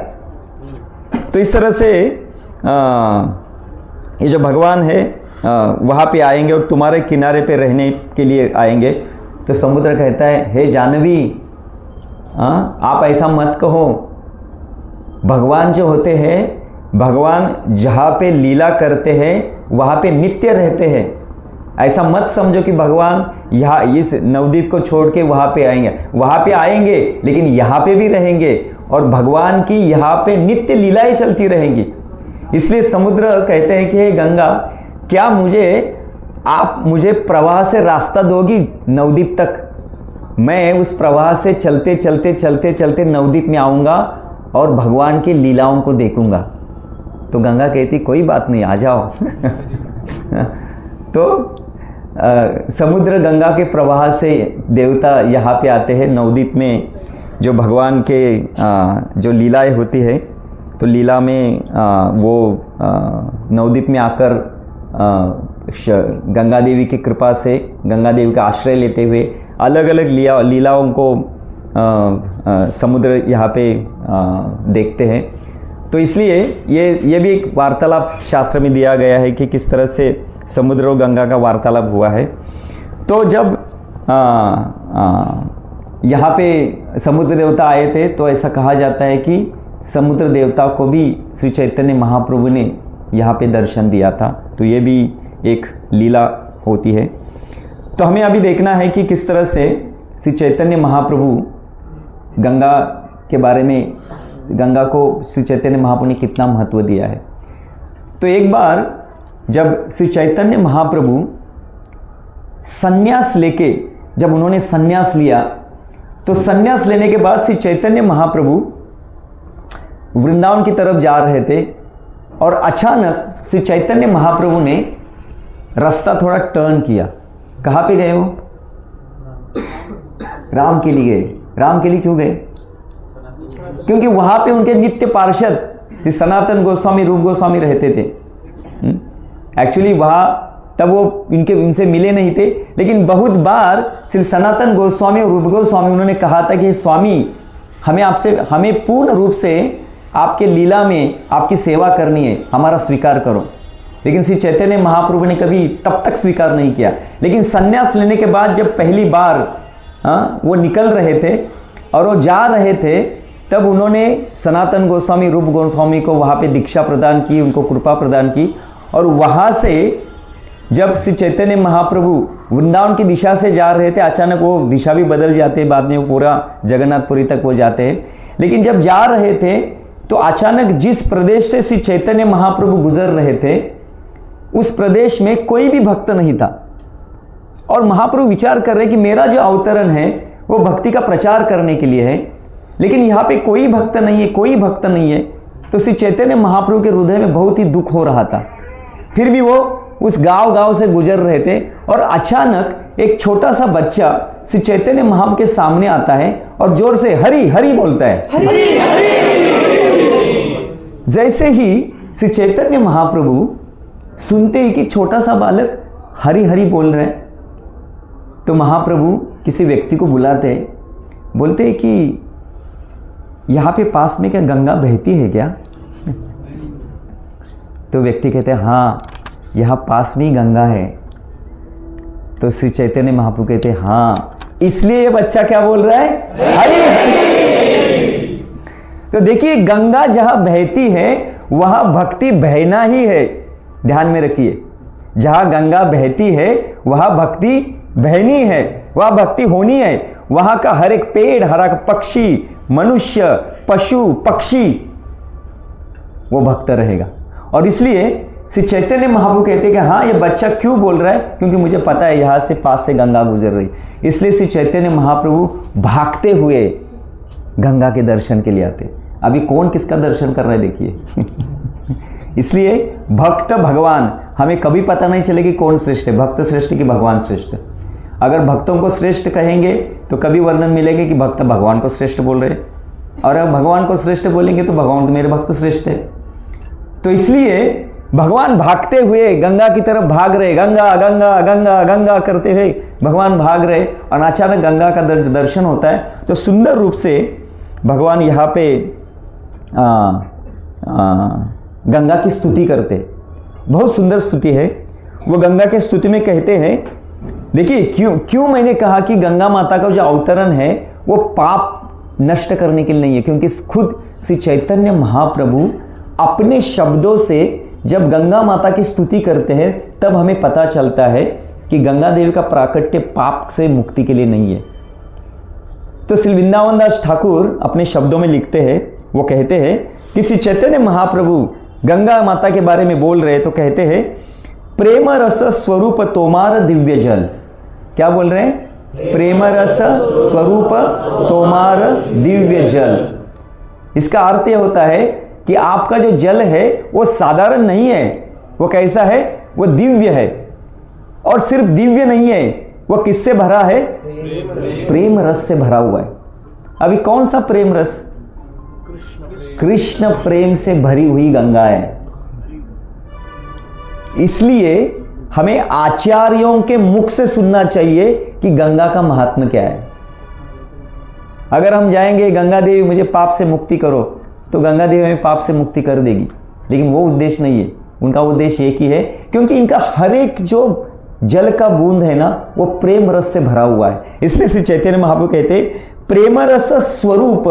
तो इस तरह से ये जो भगवान है वहां पे आएंगे और तुम्हारे किनारे पे रहने के लिए आएंगे। तो समुद्र कहता है, हे जानवी, आप ऐसा मत कहो। भगवान जो होते हैं, भगवान जहाँ पे लीला करते हैं वहाँ पे नित्य रहते हैं। ऐसा मत समझो कि भगवान यहाँ इस नवद्वीप को छोड़ के वहाँ पे आएंगे। वहाँ पे आएंगे लेकिन यहाँ पे भी रहेंगे, और भगवान की यहाँ पे नित्य लीलाएं चलती रहेंगी। इसलिए समुद्र कहते हैं कि हे गंगा, क्या आप मुझे प्रवाह से रास्ता दोगी नवद्वीप तक? मैं उस प्रवाह से चलते चलते चलते चलते नवद्वीप में आऊँगा और भगवान की लीलाओं को देखूंगा। तो गंगा कहती कोई बात नहीं, आ जाओ। तो समुद्र गंगा के प्रवाह से देवता यहाँ पे आते हैं नवद्वीप में। जो भगवान के जो लीलाएं होती है, तो लीला में वो नवद्वीप में आकर गंगा देवी की कृपा से, गंगा देवी का आश्रय लेते हुए अलग अलग लीलाओं को समुद्र यहाँ पे देखते हैं। तो इसलिए ये भी एक वार्तालाप शास्त्र में दिया गया है कि किस तरह से समुद्र और गंगा का वार्तालाप हुआ है। तो जब यहाँ पे समुद्र देवता आए थे, तो ऐसा कहा जाता है कि समुद्र देवता को भी श्री चैतन्य महाप्रभु ने यहाँ पे दर्शन दिया था। तो ये भी एक लीला होती है। तो हमें अभी देखना है कि किस तरह से श्री चैतन्य महाप्रभु गंगा के बारे में, गंगा को श्री चैतन्य महाप्रभु ने कितना महत्व दिया है। तो एक बार जब श्री चैतन्य महाप्रभु संन्यास लेके, जब उन्होंने संन्यास लिया, तो संन्यास लेने के बाद श्री चैतन्य महाप्रभु वृंदावन की तरफ जा रहे थे, और अचानक श्री चैतन्य महाप्रभु ने रास्ता थोड़ा टर्न किया। कहाँ पे गए वो? राम के लिए गए। राम के लिए क्यों गए? क्योंकि वहां पे उनके नित्य पार्षद श्री सनातन गोस्वामी, रूप गोस्वामी रहते थे। एक्चुअली वहां तब वो इनसे मिले नहीं थे, लेकिन बहुत बार श्री सनातन गोस्वामी और रूप गोस्वामी उन्होंने कहा था कि स्वामी, हमें पूर्ण रूप से आपके लीला में आपकी सेवा करनी है, हमारा स्वीकार करो। लेकिन श्री चैतन्य महाप्रभु ने कभी तब तक स्वीकार नहीं किया। लेकिन संन्यास लेने के बाद जब पहली बार वो निकल रहे थे और वो जा रहे थे, तब उन्होंने सनातन गोस्वामी, रूप गोस्वामी को वहाँ पे दीक्षा प्रदान की, उनको कृपा प्रदान की। और वहाँ से जब श्री चैतन्य महाप्रभु वृंदावन की दिशा से जा रहे थे, अचानक वो दिशा भी बदल जाते हैं, बाद में वो पूरा जगन्नाथपुरी तक वो जाते हैं। लेकिन जब जा रहे थे तो अचानक जिस प्रदेश से श्री चैतन्य महाप्रभु गुजर रहे थे, उस प्रदेश में कोई भी भक्त नहीं था। और महाप्रभु विचार कर रहे कि मेरा जो अवतरण है वो भक्ति का प्रचार करने के लिए है, लेकिन यहाँ पे कोई भक्त नहीं है, कोई भक्त नहीं है। तो श्री चैतन्य महाप्रभु के हृदय में बहुत ही दुख हो रहा था। फिर भी वो उस गांव से गुजर रहे थे, और अचानक एक छोटा सा बच्चा श्री चैतन्य महाप्रभु के सामने आता है और जोर से हरि हरि बोलता है। हरि हरि। जैसे ही श्री चैतन्य महाप्रभु सुनते ही कि छोटा सा बालक हरि हरि बोल रहे हैं, तो महाप्रभु किसी व्यक्ति को बुलाते हैं, बोलते हैं कि यहाँ पे पास में क्या गंगा बहती है क्या? तो व्यक्ति कहते हैं हाँ, यहाँ पास में ही गंगा है। तो श्री चैतन्य महाप्रभु कहते हैं हाँ, इसलिए ये बच्चा क्या बोल रहा है? हरि हरि। तो देखिए, गंगा जहां बहती है वहां भक्ति बहना ही है। ध्यान में रखिए, जहां गंगा बहती है वहां भक्ति बहनी है, वह भक्ति होनी है। वहां का हर एक पेड़, हर एक पक्षी, मनुष्य, पशु, पक्षी वो भक्त रहेगा। और इसलिए श्री चैतन्य महाप्रभु कहते हैं कि हाँ, ये बच्चा क्यों बोल रहा है, क्योंकि मुझे पता है यहाँ से पास से गंगा गुजर रही, इसलिए श्री चैतन्य महाप्रभु भागते हुए गंगा के दर्शन के लिए आते। अभी कौन किसका दर्शन कर रहा है देखिए। इसलिए भक्त भगवान, हमें कभी पता नहीं चले कि कौन श्रेष्ठ है, भक्त श्रेष्ठ कि भगवान श्रेष्ठ। अगर भक्तों को श्रेष्ठ कहेंगे तो कभी वर्णन मिलेगा कि भक्त भगवान को श्रेष्ठ बोल रहे, और अगर भगवान को श्रेष्ठ बोलेंगे तो भगवान तो मेरे भक्त श्रेष्ठ है। तो इसलिए भगवान भागते हुए गंगा की तरफ भाग रहे, गंगा गंगा गंगा गंगा करते हुए भगवान भाग रहे, और अचानक गंगा का दर्शन होता है। तो सुंदर रूप से भगवान यहाँ पे गंगा की स्तुति करते, बहुत सुंदर स्तुति है। वो गंगा के स्तुति में कहते हैं, देखिए क्यों मैंने कहा कि गंगा माता का जो अवतरण है वो पाप नष्ट करने के लिए नहीं है, क्योंकि खुद श्री चैतन्य महाप्रभु अपने शब्दों से जब गंगा माता की स्तुति करते हैं तब हमें पता चलता है कि गंगा देवी का प्राकट्य पाप से मुक्ति के लिए नहीं है। तो श्री वृंदावन दास ठाकुर अपने शब्दों में लिखते हैं, वो कहते हैं कि श्री चैतन्य महाप्रभु गंगा माता के बारे में बोल रहे, तो कहते हैं प्रेम रस स्वरूप तोमार दिव्य जल। क्या बोल रहे हैं? प्रेम रस स्वरूप तोमार दिव्य जल। इसका अर्थ यह होता है कि आपका जो जल है वो साधारण नहीं है, वो कैसा है? वो दिव्य है, और सिर्फ दिव्य नहीं है, वो किससे भरा है? प्रेम रस से भरा हुआ है। अभी कौन सा प्रेम रस? कृष्ण प्रेम से भरी हुई गंगा है। इसलिए हमें आचार्यों के मुख से सुनना चाहिए कि गंगा का महात्म्य क्या है। अगर हम जाएंगे गंगा देवी मुझे पाप से मुक्ति करो, तो गंगा देवी हमें पाप से मुक्ति कर देगी, लेकिन वो उद्देश्य नहीं है। उनका उद्देश्य एक ही है, क्योंकि इनका हर एक जो जल का बूंद है ना वो प्रेम रस से भरा हुआ है। इसलिए श्री चैतन्य महाप्रभु कहते प्रेम रस स्वरूप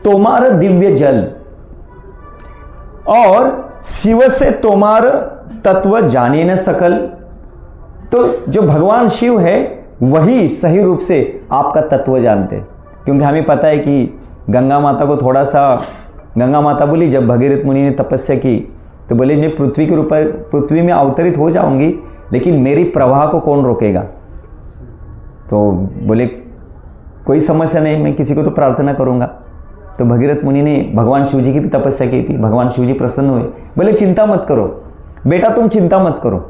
तोमार दिव्य जल, और शिव से तोमार तत्व जाने न सकल। तो जो भगवान शिव है वही सही रूप से आपका तत्व जानते, क्योंकि हमें पता है कि गंगा माता को थोड़ा सा, गंगा माता बोली जब भगीरथ मुनि ने तपस्या की तो बोले मैं पृथ्वी के ऊपर, पृथ्वी में अवतरित हो जाऊंगी, लेकिन मेरी प्रवाह को कौन रोकेगा? तो बोले कोई समस्या नहीं, मैं किसी को तो प्रार्थना करूंगा। तो भगीरथ मुनि ने भगवान शिव जी की भी तपस्या की थी, भगवान शिव जी प्रसन्न हुए, बोले चिंता मत करो बेटा, तुम चिंता मत करो,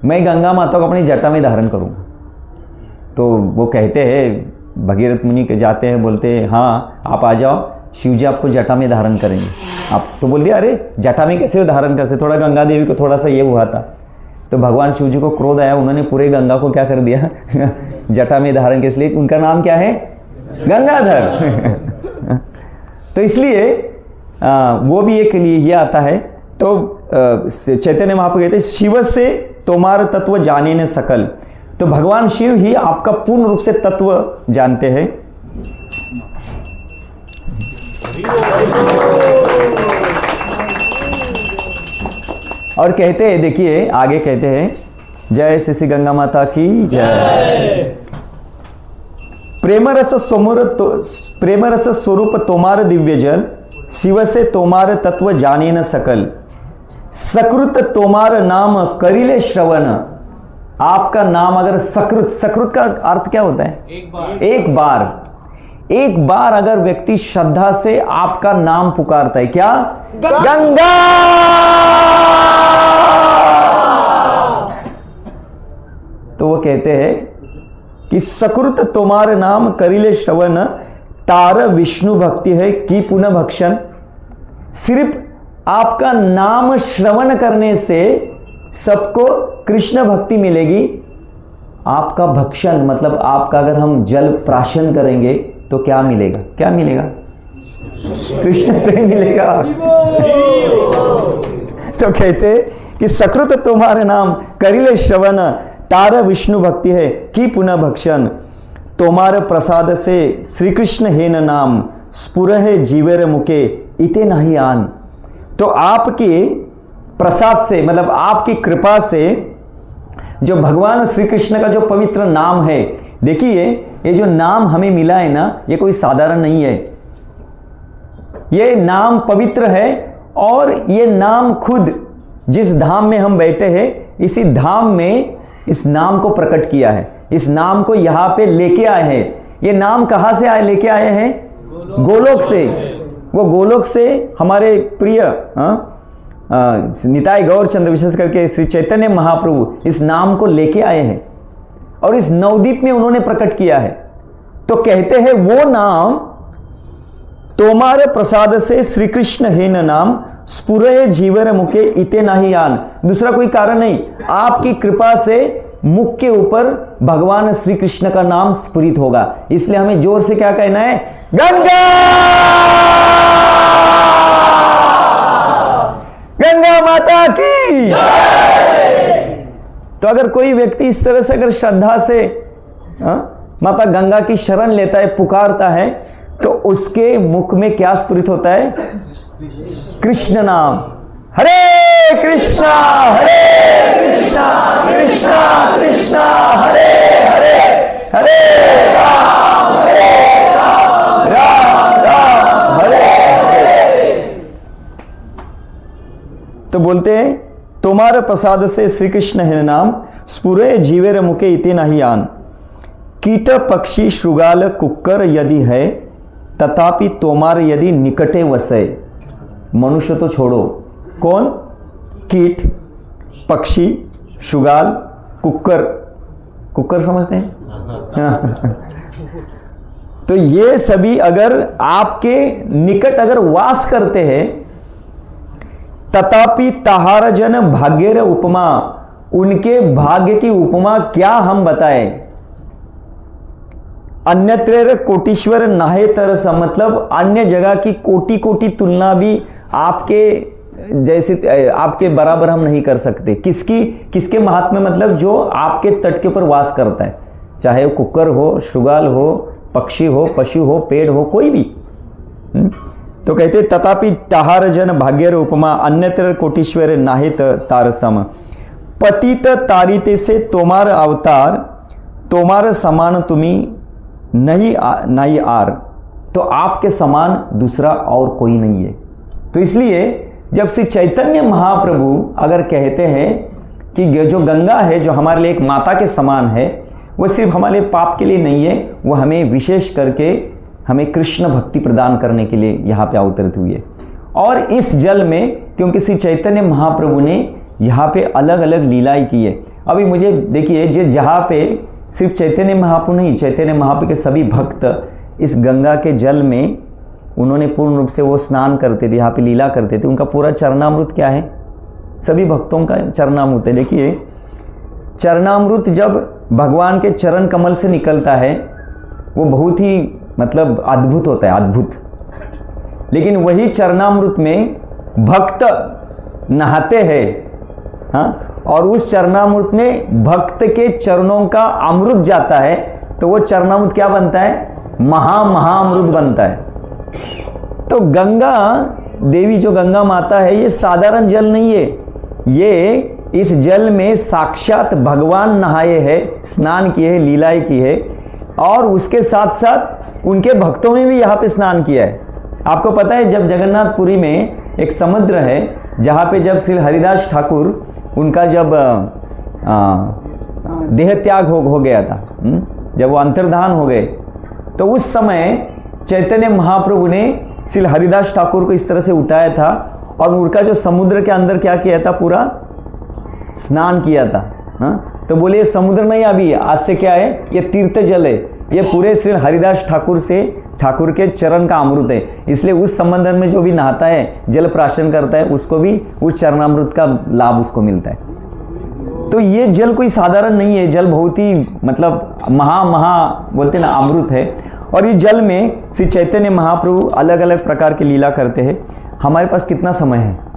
मैं गंगा माता को अपनी जटा में धारण करूंगा। तो वो कहते हैं भगीरथ मुनि के जाते हैं, बोलते हैं हाँ आप आ जाओ, शिव जी आपको जटा में धारण करेंगे। आप तो बोल दिया अरे जटा में कैसे धारण कर सकते, थोड़ा गंगा देवी को थोड़ा सा ये हुआ था। तो भगवान शिव जी को क्रोध आया, उन्होंने पूरे गंगा को क्या कर दिया जटा में धारण के, इसलिए उनका नाम क्या है? गंगाधर। तो इसलिए वो भी एक लिए ये आता है। तो चैतन्य महाप्रभु कहते शिव से तोमार तत्व जाने न सकल। तो भगवान शिव ही आपका पूर्ण रूप से तत्व जानते हैं। और कहते हैं, देखिए आगे कहते हैं, जय श्री गंगा माता की जय। प्रेमरस स्वरूप तोमार दिव्य जल, शिव से तोमार तत्व जाने न सकल। सकृत तोमार नाम करिले श्रवण। आपका नाम अगर सकृत, सकृत का अर्थ क्या होता है? एक बार अगर व्यक्ति श्रद्धा से आपका नाम पुकारता है, क्या? गंगा। तो वो कहते हैं कि सकृत तोमार नाम करिले श्रवण, तार विष्णु भक्ति है कि पुनः भक्षण। सिर्फ आपका नाम श्रवण करने से सबको कृष्ण भक्ति मिलेगी। आपका भक्षण मतलब आपका अगर हम जल प्राशन करेंगे तो क्या मिलेगा? क्या मिलेगा? कृष्ण प्रेम मिलेगा। तो कहते कि सकृत तुम्हारे नाम करिले श्रवण, तार विष्णु भक्ति है कि पुनः भक्षण। तोमार प्रसाद से श्री कृष्ण हे न नाम, स्पुर है जीवेर मुके इते नहीं आन। तो आपके प्रसाद से मतलब आपकी कृपा से जो भगवान श्री कृष्ण का जो पवित्र नाम है, देखिए ये जो नाम हमें मिला है ना, ये कोई साधारण नहीं है। ये नाम पवित्र है और ये नाम खुद जिस धाम में हम बैठे हैं, इसी धाम में इस नाम को प्रकट किया है, इस नाम को यहाँ पे लेके आए हैं। ये नाम कहाँ से आए, लेके आए हैं? गोलोक से। वो गोलोक से हमारे प्रिय निताई गौरचंद्र, विशेष करके श्री चैतन्य महाप्रभु इस नाम को लेके आए हैं और इस नवद्वीप में उन्होंने प्रकट किया है। तो कहते हैं वो नाम तोमारे प्रसाद से श्री कृष्ण है न नाम, स्फुरे जीवर मुखे इते नहीं आन। दूसरा कोई कारण नहीं, आपकी कृपा से मुख के ऊपर भगवान श्री कृष्ण का नाम स्फुरित होगा। इसलिए हमें जोर से क्या कहना है? गंगा गंगा माता की। तो अगर कोई व्यक्ति इस तरह से अगर श्रद्धा से माता गंगा की शरण लेता है, पुकारता है, तो उसके मुख में क्या स्फुरित होता है? कृष्ण नाम। हरे कृष्णा कृष्णा कृष्णा हरे हरे, हरे राम राम राम हरे हरे। तो बोलते हैं तुम्हारे प्रसाद से श्री कृष्ण है नाम, स्फुरे जीवेर मुखे इति नहीं आन। कीट पक्षी श्रुगाल कुक्कर यदि है, तथापि तोमार यदि निकटे वसे। मनुष्य तो छोड़ो, कौन? कीट, पक्षी, शुगाल, कुक्कर। कुक्कर समझते हैं? तो ये सभी अगर आपके निकट अगर वास करते हैं, तथापि तहार जन भाग्यर उपमा, उनके भाग्य की उपमा क्या हम बताएं? अन्यत्र कोटीश्वर नाहे तरस, मतलब अन्य जगह की कोटि कोटि तुलना भी आपके जैसे, आपके बराबर हम नहीं कर सकते। किसके महात्म्य, मतलब जो आपके तट के ऊपर वास करता है, चाहे वो कुक्कर हो, शुगाल हो, पक्षी हो, पशु हो, पेड़ हो, कोई भी। तो कहते तथापि तहार जन भाग्यर उपमा, अन्यत्र कोटीश्वर नाहे तारसम। पतित तारिते से तोमार अवतार, तोमार समान तुम्ही नहीं आर। तो आपके समान दूसरा और कोई नहीं है। तो इसलिए जब श्री चैतन्य महाप्रभु अगर कहते हैं कि जो गंगा है, जो हमारे लिए एक माता के समान है, वो सिर्फ हमारे पाप के लिए नहीं है, वो हमें विशेष करके हमें कृष्ण भक्ति प्रदान करने के लिए यहाँ पे अवतरित हुई है। और इस जल में, क्योंकि श्री चैतन्य महाप्रभु ने यहाँ पे अलग अलग लीलाएं की है। अभी मुझे देखिए, जहाँ पे सिर्फ चैतन्य महाप्रभु नहीं, चैतन्य महाप्रभु के सभी भक्त इस गंगा के जल में उन्होंने पूर्ण रूप से वो स्नान करते थे, यहाँ पे लीला करते थे। उनका पूरा चरणामृत क्या है? सभी भक्तों का चरणामृत है। देखिए, चरणामृत जब भगवान के चरण कमल से निकलता है, वो बहुत ही मतलब अद्भुत होता है, अद्भुत। लेकिन वही चरणामृत में भक्त नहाते हैं, हाँ, और उस चरणामृत में भक्त के चरणों का अमृत जाता है, तो वो चरणामृत क्या बनता है? महाअमृत बनता है। तो गंगा देवी, जो गंगा माता है, ये साधारण जल नहीं है। ये इस जल में साक्षात भगवान नहाए हैं, स्नान किए हैं, लीलाएं की है, और उसके साथ साथ उनके भक्तों ने भी यहाँ पे स्नान किया है। आपको पता है, जब जगन्नाथपुरी में एक समुद्र है, जहाँ पे जब श्री हरिदास ठाकुर, उनका जब देह त्याग हो गया था, जब वो अंतर्धान हो गए, तो उस समय चैतन्य महाप्रभु ने श्री हरिदास ठाकुर को इस तरह से उठाया था और उनका जो समुद्र के अंदर क्या किया था? पूरा स्नान किया था। तो बोले ये समुद्र नहीं, अभी आज से क्या है? ये तीर्थ जल है, ये पूरे श्री हरिदास ठाकुर से, ठाकुर के चरण का अमृत है। इसलिए उस संबंध में जो भी नहाता है, जल प्राशन करता है, उसको भी उस चरणामृत का लाभ उसको मिलता है। तो ये जल कोई साधारण नहीं है, जल बहुत ही मतलब महा बोलते ना, अमृत है। और इस जल में श्री चैतन्य महाप्रभु अलग अलग प्रकार की लीला करते हैं। हमारे पास कितना समय है?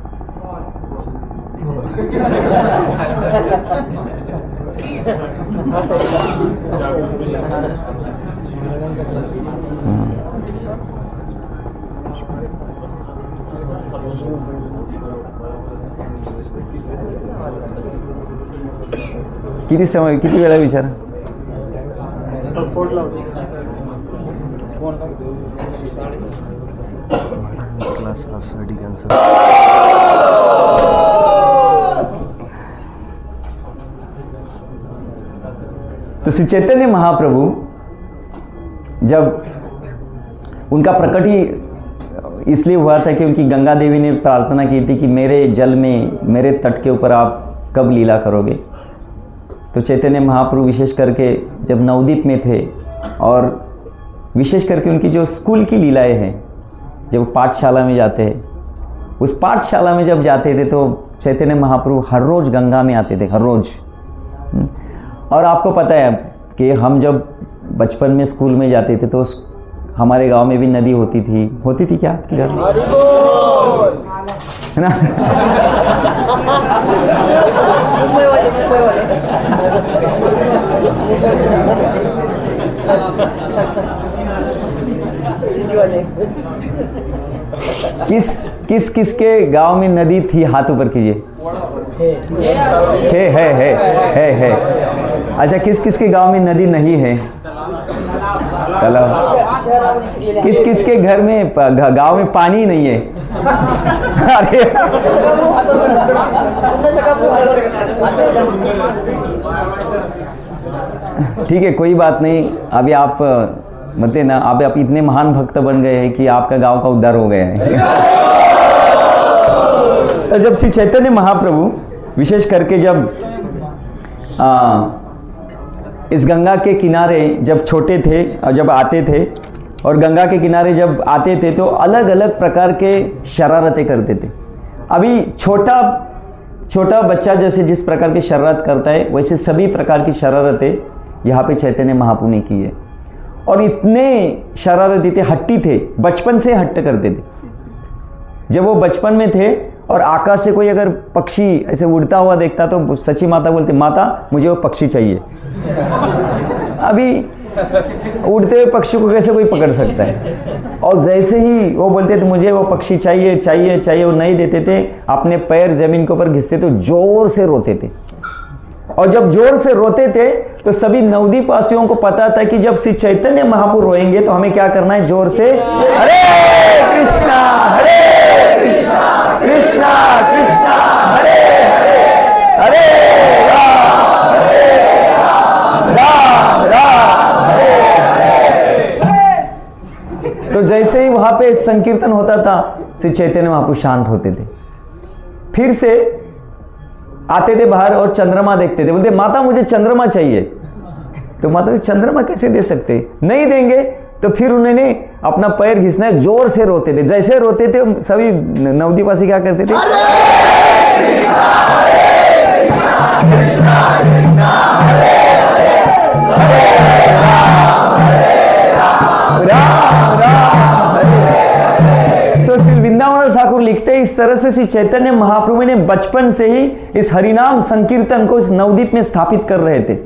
किती समय, किती वेळा विचार? क्लास तो श्री चैतन्य महाप्रभु जब उनका प्रकट ही इसलिए हुआ था कि उनकी गंगा देवी ने प्रार्थना की थी कि मेरे जल में, मेरे तट के ऊपर आप कब लीला करोगे। तो चैतन्य महाप्रभु विशेष करके जब नवद्वीप में थे और विशेष करके उनकी जो स्कूल की लीलाएं हैं, जब पाठशाला में जाते हैं, उस पाठशाला में जब जाते थे तो चैतन्य महाप्रभु हर रोज़ गंगा में आते थे, हर रोज़। और आपको पता है कि हम जब बचपन में स्कूल में जाते थे तो हमारे गांव में भी नदी होती थी क्या आपके घर में, है ना? किसके गांव में नदी थी? हाथ ऊपर कीजिए। है। अच्छा, किसके गांव में नदी नहीं है? किसके घर में, गांव में पानी नहीं है? अरे ठीक है, कोई बात नहीं। अभी आप मतलब ना, आप इतने महान भक्त बन गए हैं कि आपका गांव का उद्धार हो गया है। तो जब श्री चैतन्य महाप्रभु विशेष करके जब इस गंगा के किनारे जब छोटे थे और जब आते थे, और गंगा के किनारे जब आते थे तो अलग अलग प्रकार के शरारतें करते थे। अभी छोटा बच्चा जैसे जिस प्रकार की शरारत करता है, वैसे सभी प्रकार की शरारतें यहाँ पे चैतन्य महाप्रभु ने की है। और इतने शरारती थे, हट्टी थे, बचपन से हट्ट करते थे। जब वो बचपन में थे और आकाश से कोई अगर पक्षी ऐसे उड़ता हुआ देखता तो सची माता बोलते, माता मुझे वो पक्षी चाहिए। अभी उड़ते हुए पक्षी को कैसे कोई पकड़ सकता है? और जैसे ही वो बोलते तो मुझे वो पक्षी चाहिए, वो नहीं देते थे, अपने पैर जमीन के ऊपर घिसते तो जोर से रोते थे। और जब जोर से रोते थे तो सभी नवद्वीप वासियों को पता था कि जब श्री चैतन्य महाप्रभु रोएंगे तो हमें क्या करना है? जोर से हरे कृष्णा कृष्णा कृष्णा हरे हरे, राम राम हरे हरे। तो जैसे ही वहां पे संकीर्तन होता था, श्री चैतन्य महाप्रभु शांत होते थे। फिर से आते थे बाहर और चंद्रमा देखते थे, बोलते माता मुझे चंद्रमा चाहिए। तो माता चंद्रमा कैसे दे सकते? नहीं देंगे। तो फिर उन्होंने अपना पैर घिसना, जोर से रोते थे। जैसे रोते थे सभी नवद्वीपवासी क्या करते थे? वृंदावन ठाकुर लिखते हैं इस तरह से श्री चैतन्य महाप्रभु ने बचपन से ही इस हरिनाम संकीर्तन को इस नवद्वीप में स्थापित कर रहे थे।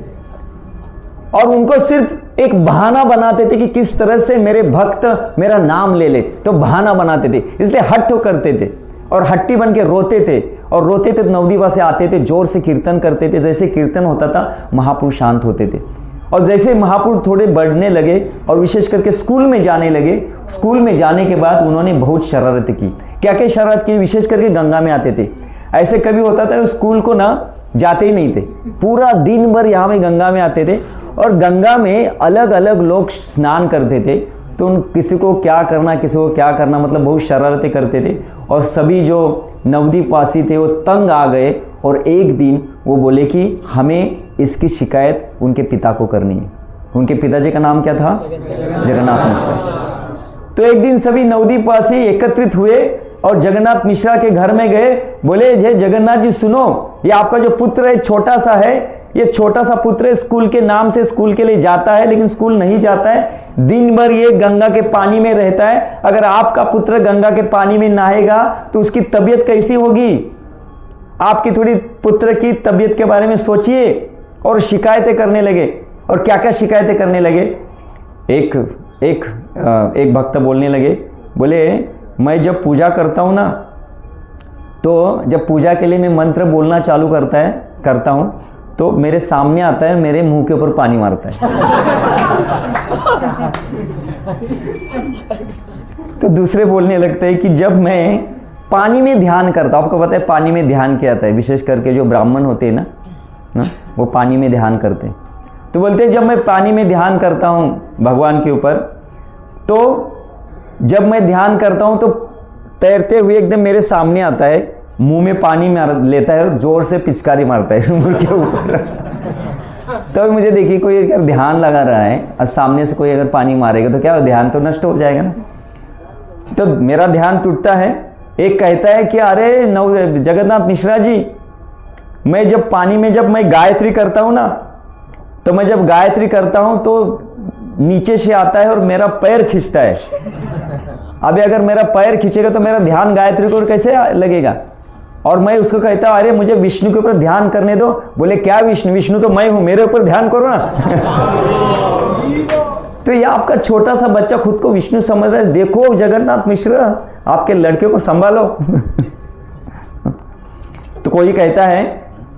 और उनको सिर्फ एक बहाना बनाते थे कि किस तरह से मेरे भक्त मेरा नाम ले ले, तो बहाना बनाते थे, इसलिए हट्ट करते थे और हट्टी बन के रोते थे। और रोते थे तो नवद्वीप से आते थे, जोर से कीर्तन करते थे। जैसे कीर्तन होता था महापुरुष शांत होते थे। और जैसे महापुरुष थोड़े बढ़ने लगे और विशेष करके स्कूल में जाने लगे, स्कूल में जाने के बाद उन्होंने बहुत शरारतें की। क्या क्या शरारत की? विशेष करके गंगा में आते थे। ऐसे कभी होता था स्कूल को ना जाते ही नहीं थे, पूरा दिन भर यहाँ में गंगा में आते थे। और गंगा में अलग अलग लोग स्नान करते थे, तो उन किसी को क्या करना, किसी को क्या करना, मतलब बहुत शरारतें करते थे। और सभी जो नवद्वीप वासी थे वो तंग आ गए और एक दिन वो बोले कि हमें इसकी शिकायत उनके पिता को करनी है। उनके पिताजी का नाम क्या था? जगन्नाथ मिश्रा। तो एक दिन सभी नवद्वीप वासी एकत्रित हुए और जगन्नाथ मिश्रा के घर में गए। बोले जय जगन्नाथ जी सुनो, ये आपका जो पुत्र है छोटा सा है, ये छोटा सा पुत्र स्कूल के नाम से स्कूल के लिए जाता है लेकिन स्कूल नहीं जाता है, दिन भर ये गंगा के पानी में रहता है। अगर आपका पुत्र गंगा के पानी में नहाएगा तो उसकी तबीयत कैसी होगी? आपकी थोड़ी पुत्र की तबीयत के बारे में सोचिए। और शिकायतें करने लगे। और क्या क्या शिकायतें करने लगे? एक भक्त बोलने लगे, बोले मैं जब पूजा करता हूँ ना, तो जब पूजा के लिए मैं मंत्र बोलना चालू करता हूँ तो मेरे सामने आता है, मेरे मुंह के ऊपर पानी मारता है। तो दूसरे बोलने लगते हैं कि जब मैं पानी में ध्यान करता हूँ, आपको पता है पानी में ध्यान क्या आता है? विशेष करके जो ब्राह्मण होते हैं ना, वो पानी में ध्यान करते हैं। तो बोलते हैं जब मैं पानी में ध्यान करता हूँ भगवान के ऊपर, तो जब मैं ध्यान करता हूँ तो तैरते हुए एकदम मेरे सामने आता है, मुंह में पानी मार लेता है और जोर से पिचकारी मारता है मुंह के ऊपर। तो मुझे देखिए, कोई अगर ध्यान लगा रहा है और सामने से कोई अगर पानी मारेगा तो क्या ध्यान तो नष्ट हो जाएगा ना। तो मेरा ध्यान टूटता है। एक कहता है कि अरे जगन्नाथ मिश्रा जी, मैं जब पानी में जब मैं गायत्री करता हूँ ना, तो मैं जब गायत्री करता हूँ तो नीचे से आता है और मेरा पैर खींचता है। अभी अगर मेरा पैर खींचेगा तो मेरा ध्यान गायत्री को कैसे लगेगा। और मैं उसको कहता अरे मुझे विष्णु के ऊपर ध्यान करने दो। बोले क्या विष्णु? विष्णु तो मैं हूं, मेरे ऊपर ध्यान करो ना। तो ये आपका छोटा सा बच्चा खुद को विष्णु समझ रहा है। देखो जगन्नाथ मिश्रा, आपके लड़के को संभालो। तो कोई कहता है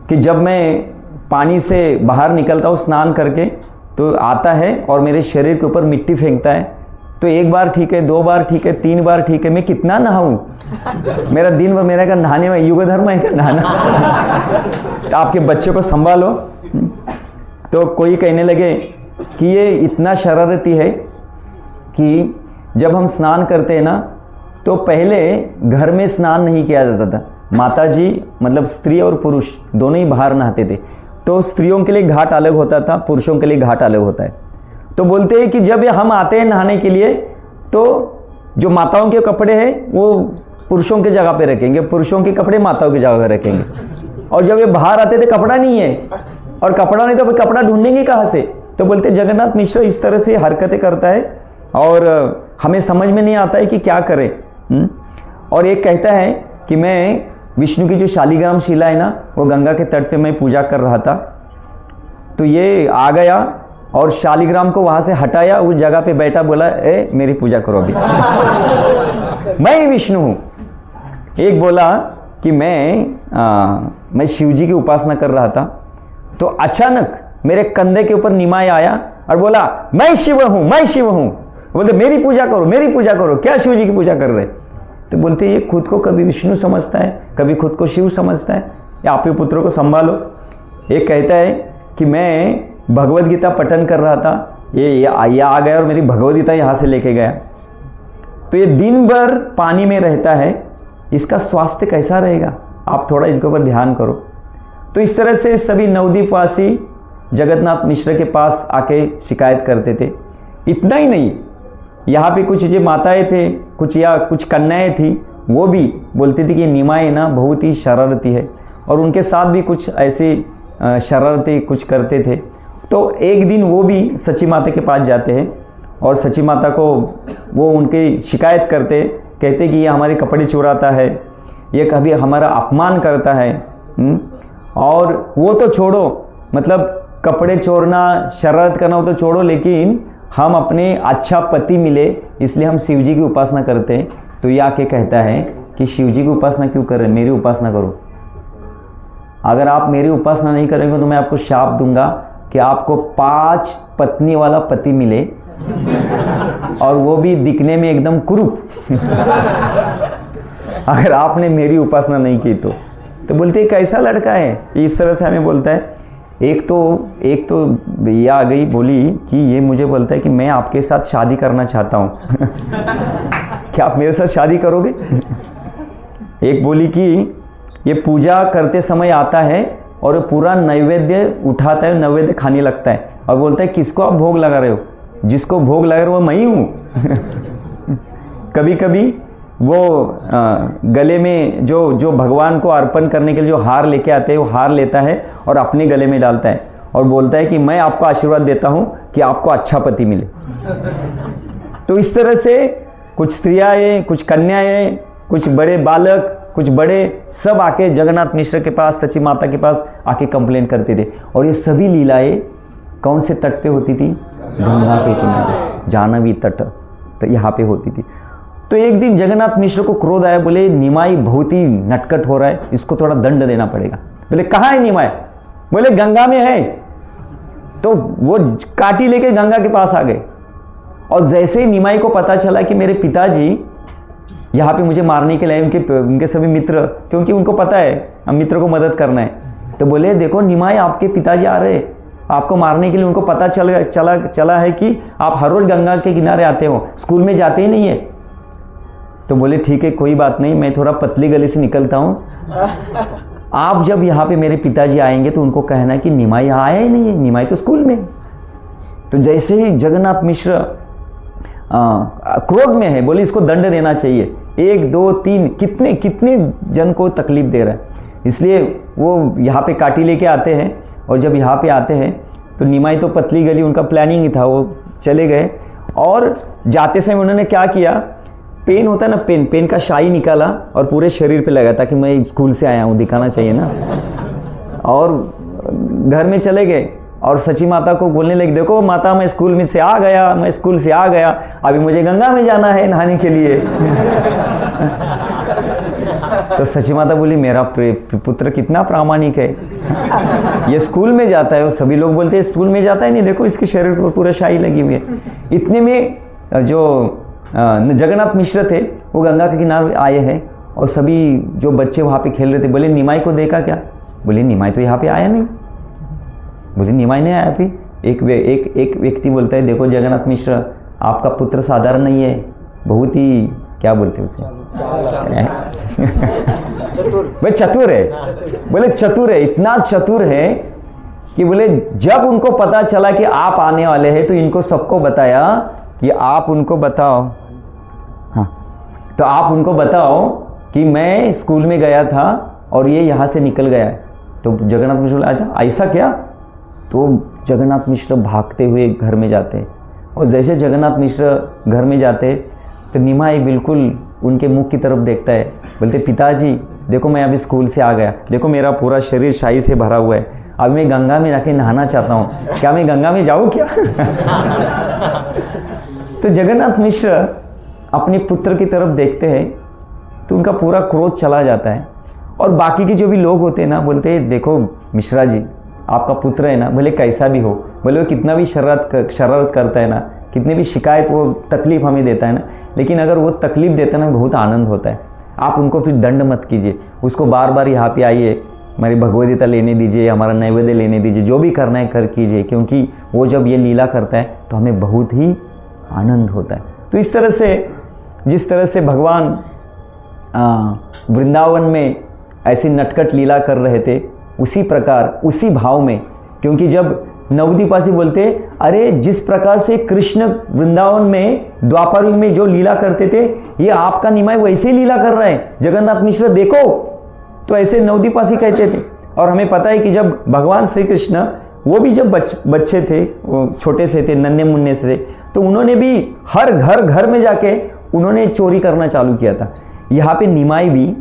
कि जब मैं पानी से बाहर निकलता हूँ स्नान करके, तो आता है और मेरे शरीर के ऊपर मिट्टी फेंकता है। तो एक बार ठीक है, 2 बार ठीक है, 3 बार ठीक है, मैं कितना नहाऊं? मेरा दिन भर मेरा का नहाने में युग धर्म है का नहाना। तो आपके बच्चे को संभालो। तो कोई कहने लगे कि ये इतना शरारती है कि जब हम स्नान करते हैं ना, तो पहले घर में स्नान नहीं किया जाता था। माता जी मतलब स्त्री और पुरुष दोनों ही बाहर नहाते थे। तो स्त्रियों के लिए घाट अलग होता था, पुरुषों के लिए घाट अलग होता है। तो बोलते हैं कि जब हम आते हैं नहाने के लिए, तो जो माताओं के कपड़े हैं वो पुरुषों की जगह पे रखेंगे, पुरुषों के कपड़े माताओं की जगह रखेंगे। और जब ये बाहर आते थे कपड़ा नहीं है, और कपड़ा नहीं तो कपड़ा ढूंढेंगे कहाँ से? तो बोलते जगन्नाथ मिश्र इस तरह से हरकतें करता है और हमें समझ में नहीं आता है कि क्या करें। और एक कहता है कि मैं विष्णु की जो शालिग्राम शिला है ना, वो गंगा के तट पे मैं पूजा कर रहा था। तो ये आ गया और शालिग्राम को वहां से हटाया, उस जगह पे बैठा, बोला ए मेरी पूजा करो अभी। मैं ही विष्णु हूं। एक बोला कि मैं शिव जी की उपासना कर रहा था, तो अचानक मेरे कंधे के ऊपर निमाय आया और बोला मैं शिव हूं, मैं शिव हूं। बोलते मेरी पूजा करो, मेरी पूजा करो। क्या शिव जी की पूजा कर रहे? तो बोलते ये खुद को कभी विष्णु समझता है, कभी खुद को शिव समझता है। या आप ही पुत्रों को संभालो। एक कहता है कि मैं भगवद गीता पठन कर रहा था, ये आ गया और मेरी भगवद गीता यहाँ से लेके गया। तो ये दिन भर पानी में रहता है, इसका स्वास्थ्य कैसा रहेगा? आप थोड़ा इनके ऊपर ध्यान करो। तो इस तरह से सभी नवद्वीपवासी जगन्नाथ मिश्र के पास आके शिकायत करते थे। इतना ही नहीं, यहाँ पे कुछ जो माताएं थे, कुछ कन्याएं थी, वो भी बोलती थी कि निमाय ना बहुत ही शरारती है, और उनके साथ भी कुछ ऐसी शरारती कुछ करते थे। तो एक दिन वो भी सची माता के पास जाते हैं और सची माता को वो उनकी शिकायत करते, कहते कि ये हमारे कपड़े चुराता है, ये कभी हमारा अपमान करता है। और वो तो छोड़ो, मतलब कपड़े चोरना, शरारत करना वो तो छोड़ो, लेकिन हम अपने अच्छा पति मिले इसलिए हम शिव जी की उपासना करते हैं। तो ये आके कहता है कि शिव जी की उपासना क्यों कर रहे हैं? मेरी उपासना करो। अगर आप मेरी उपासना नहीं करेंगे तो मैं आपको शाप दूंगा कि आपको 5 पत्नी वाला पति मिले, और वो भी दिखने में एकदम कुरूप। अगर आपने मेरी उपासना नहीं की तो बोलते कैसा लड़का है, इस तरह से हमें बोलता है। एक तो भैया आ गई, बोली कि ये मुझे बोलता है कि मैं आपके साथ शादी करना चाहता हूँ। क्या आप मेरे साथ शादी करोगे? एक बोली कि ये पूजा करते समय आता है और पूरा नैवेद्य उठाता है, नैवेद्य खाने लगता है और बोलता है किसको आप भोग लगा रहे हो? जिसको भोग लगा रहे हो वो मैं ही हूँ। कभी कभी वो गले में जो भगवान को अर्पण करने के लिए जो हार लेके आते हैं, वो हार लेता है और अपने गले में डालता है और बोलता है कि मैं आपको आशीर्वाद देता हूँ कि आपको अच्छा पति मिले। तो इस तरह से कुछ स्त्रियाँ, कुछ कन्याएं, कुछ बड़े बालक, कुछ बड़े, सब आके जगन्नाथ मिश्र के पास, सची माता के पास आके कंप्लेन करते थे। और ये सभी लीलाएं कौन से तट पे होती थी? गंगा के किनारे, जाह्नवी तट, तो यहाँ पे होती थी। तो एक दिन जगन्नाथ मिश्र को क्रोध आया, बोले निमाई बहुत ही नटखट हो रहा है, इसको थोड़ा दंड देना पड़ेगा। बोले कहाँ है निमाई? बोले गंगा में है। तो वो काटी लेके गंगा के पास आ गए, और जैसे ही निमाई को पता चला कि मेरे पिताजी यहाँ पे मुझे मारने के लिए, उनके सभी मित्र, क्योंकि उनको पता है हम मित्र को मदद करना है, तो बोले देखो निमाई आपके पिताजी आ रहे, आपको मारने के लिए उनको पता चला है कि आप हर रोज़ गंगा के किनारे आते हो, स्कूल में जाते ही नहीं है। तो बोले ठीक है कोई बात नहीं, मैं थोड़ा पतली गली से निकलता हूँ, आप जब यहाँ पे मेरे पिताजी आएंगे तो उनको कहना कि निमाई आया ही नहीं है, निमाई तो स्कूल में। तो जैसे ही जगन्नाथ मिश्र क्रोध में है, बोले इसको दंड देना चाहिए, 1 2 3 कितने जन को तकलीफ दे रहा है। इसलिए वो यहाँ पे काटी लेके आते हैं, और जब यहाँ पे आते हैं तो निमाई तो पतली गली, उनका प्लानिंग ही था, वो चले गए। और जाते समय उन्होंने क्या किया, पेन होता है ना, पेन का शाई निकाला और पूरे शरीर पे लगा, ताकि मैं स्कूल से आया हूँ, दिखाना चाहिए ना। और घर में चले गए और सची माता को बोलने लगे, देखो माता मैं स्कूल में से आ गया, मैं स्कूल से आ गया, अभी मुझे गंगा में जाना है नहाने के लिए। तो सची माता बोली मेरा पुत्र कितना प्रामाणिक है, ये स्कूल में जाता है, और सभी लोग बोलते हैं स्कूल में जाता है नहीं, देखो इसके शरीर पर पूरा शाही लगी हुई है। इतने में जो जगन्नाथ मिश्र थे वो गंगा के किनारे आए हैं, और सभी जो बच्चे वहाँ पे खेल रहे थे बोले निमाई को देखा क्या? बोले निमाई तो यहाँ पे आया नहीं। बोले निमाई नहीं आया अभी। एक व्यक्ति बोलता है देखो जगन्नाथ मिश्र आपका पुत्र साधारण नहीं है, बहुत ही क्या बोलते हैं उसे, भाई चतुर है। बोले चतुर है, इतना चतुर है कि बोले जब उनको पता चला कि आप आने वाले हैं तो इनको सबको बताया कि आप उनको बताओ, हाँ तो आप उनको बताओ कि मैं स्कूल में गया था और ये यहाँ से निकल गया है। तो जगन्नाथ मिश्र बोले अच्छा ऐसा क्या? तो जगन्नाथ मिश्र भागते हुए घर में जाते हैं, और जैसे जगन्नाथ मिश्र घर में जाते तो निमाई बिल्कुल उनके मुख की तरफ देखता है, बोलते पिताजी देखो मैं अभी स्कूल से आ गया, देखो मेरा पूरा शरीर शाही से भरा हुआ है, अभी मैं गंगा में जाके नहाना चाहता हूँ, क्या मैं गंगा में जाऊँ क्या? तो जगन्नाथ मिश्र अपने पुत्र की तरफ देखते हैं तो उनका पूरा क्रोध चला जाता है। और बाकी के जो भी लोग होते हैं ना बोलते हैं देखो मिश्रा जी आपका पुत्र है ना, भले कैसा भी हो, भले वो कितना भी शरारत करता है ना, कितनी भी शिकायत वो तकलीफ़ हमें देता है ना, लेकिन अगर वो तकलीफ़ देता है ना बहुत आनंद होता है। आप उनको फिर दंड मत कीजिए, उसको बार बार यहाँ पे आइए, हमारी भगवदगीता लेने दीजिए, हमारा नैवेद्य लेने दीजिए, जो भी करना है कर कीजिए, क्योंकि वो जब ये लीला करता है तो हमें बहुत ही आनंद होता है। तो इस तरह से जिस तरह से भगवान वृंदावन में ऐसी नटखट लीला कर रहे थे, उसी प्रकार उसी भाव में, क्योंकि जब नवद्वीपासी बोलते अरे जिस प्रकार से कृष्ण वृंदावन में द्वापर युग में जो लीला करते थे ये आपका निमाई वैसे ही लीला कर रहा है, जगन्नाथ मिश्र देखो, तो ऐसे नवद्वीपासी कहते थे। और हमें पता है कि जब भगवान श्री कृष्ण वो भी जब बच्चे थे, वो छोटे से थे, नन्हे मुन्ने से थे, तो उन्होंने भी हर घर में जाके उन्होंने चोरी करना चालू किया था। यहाँ पे निमाई भी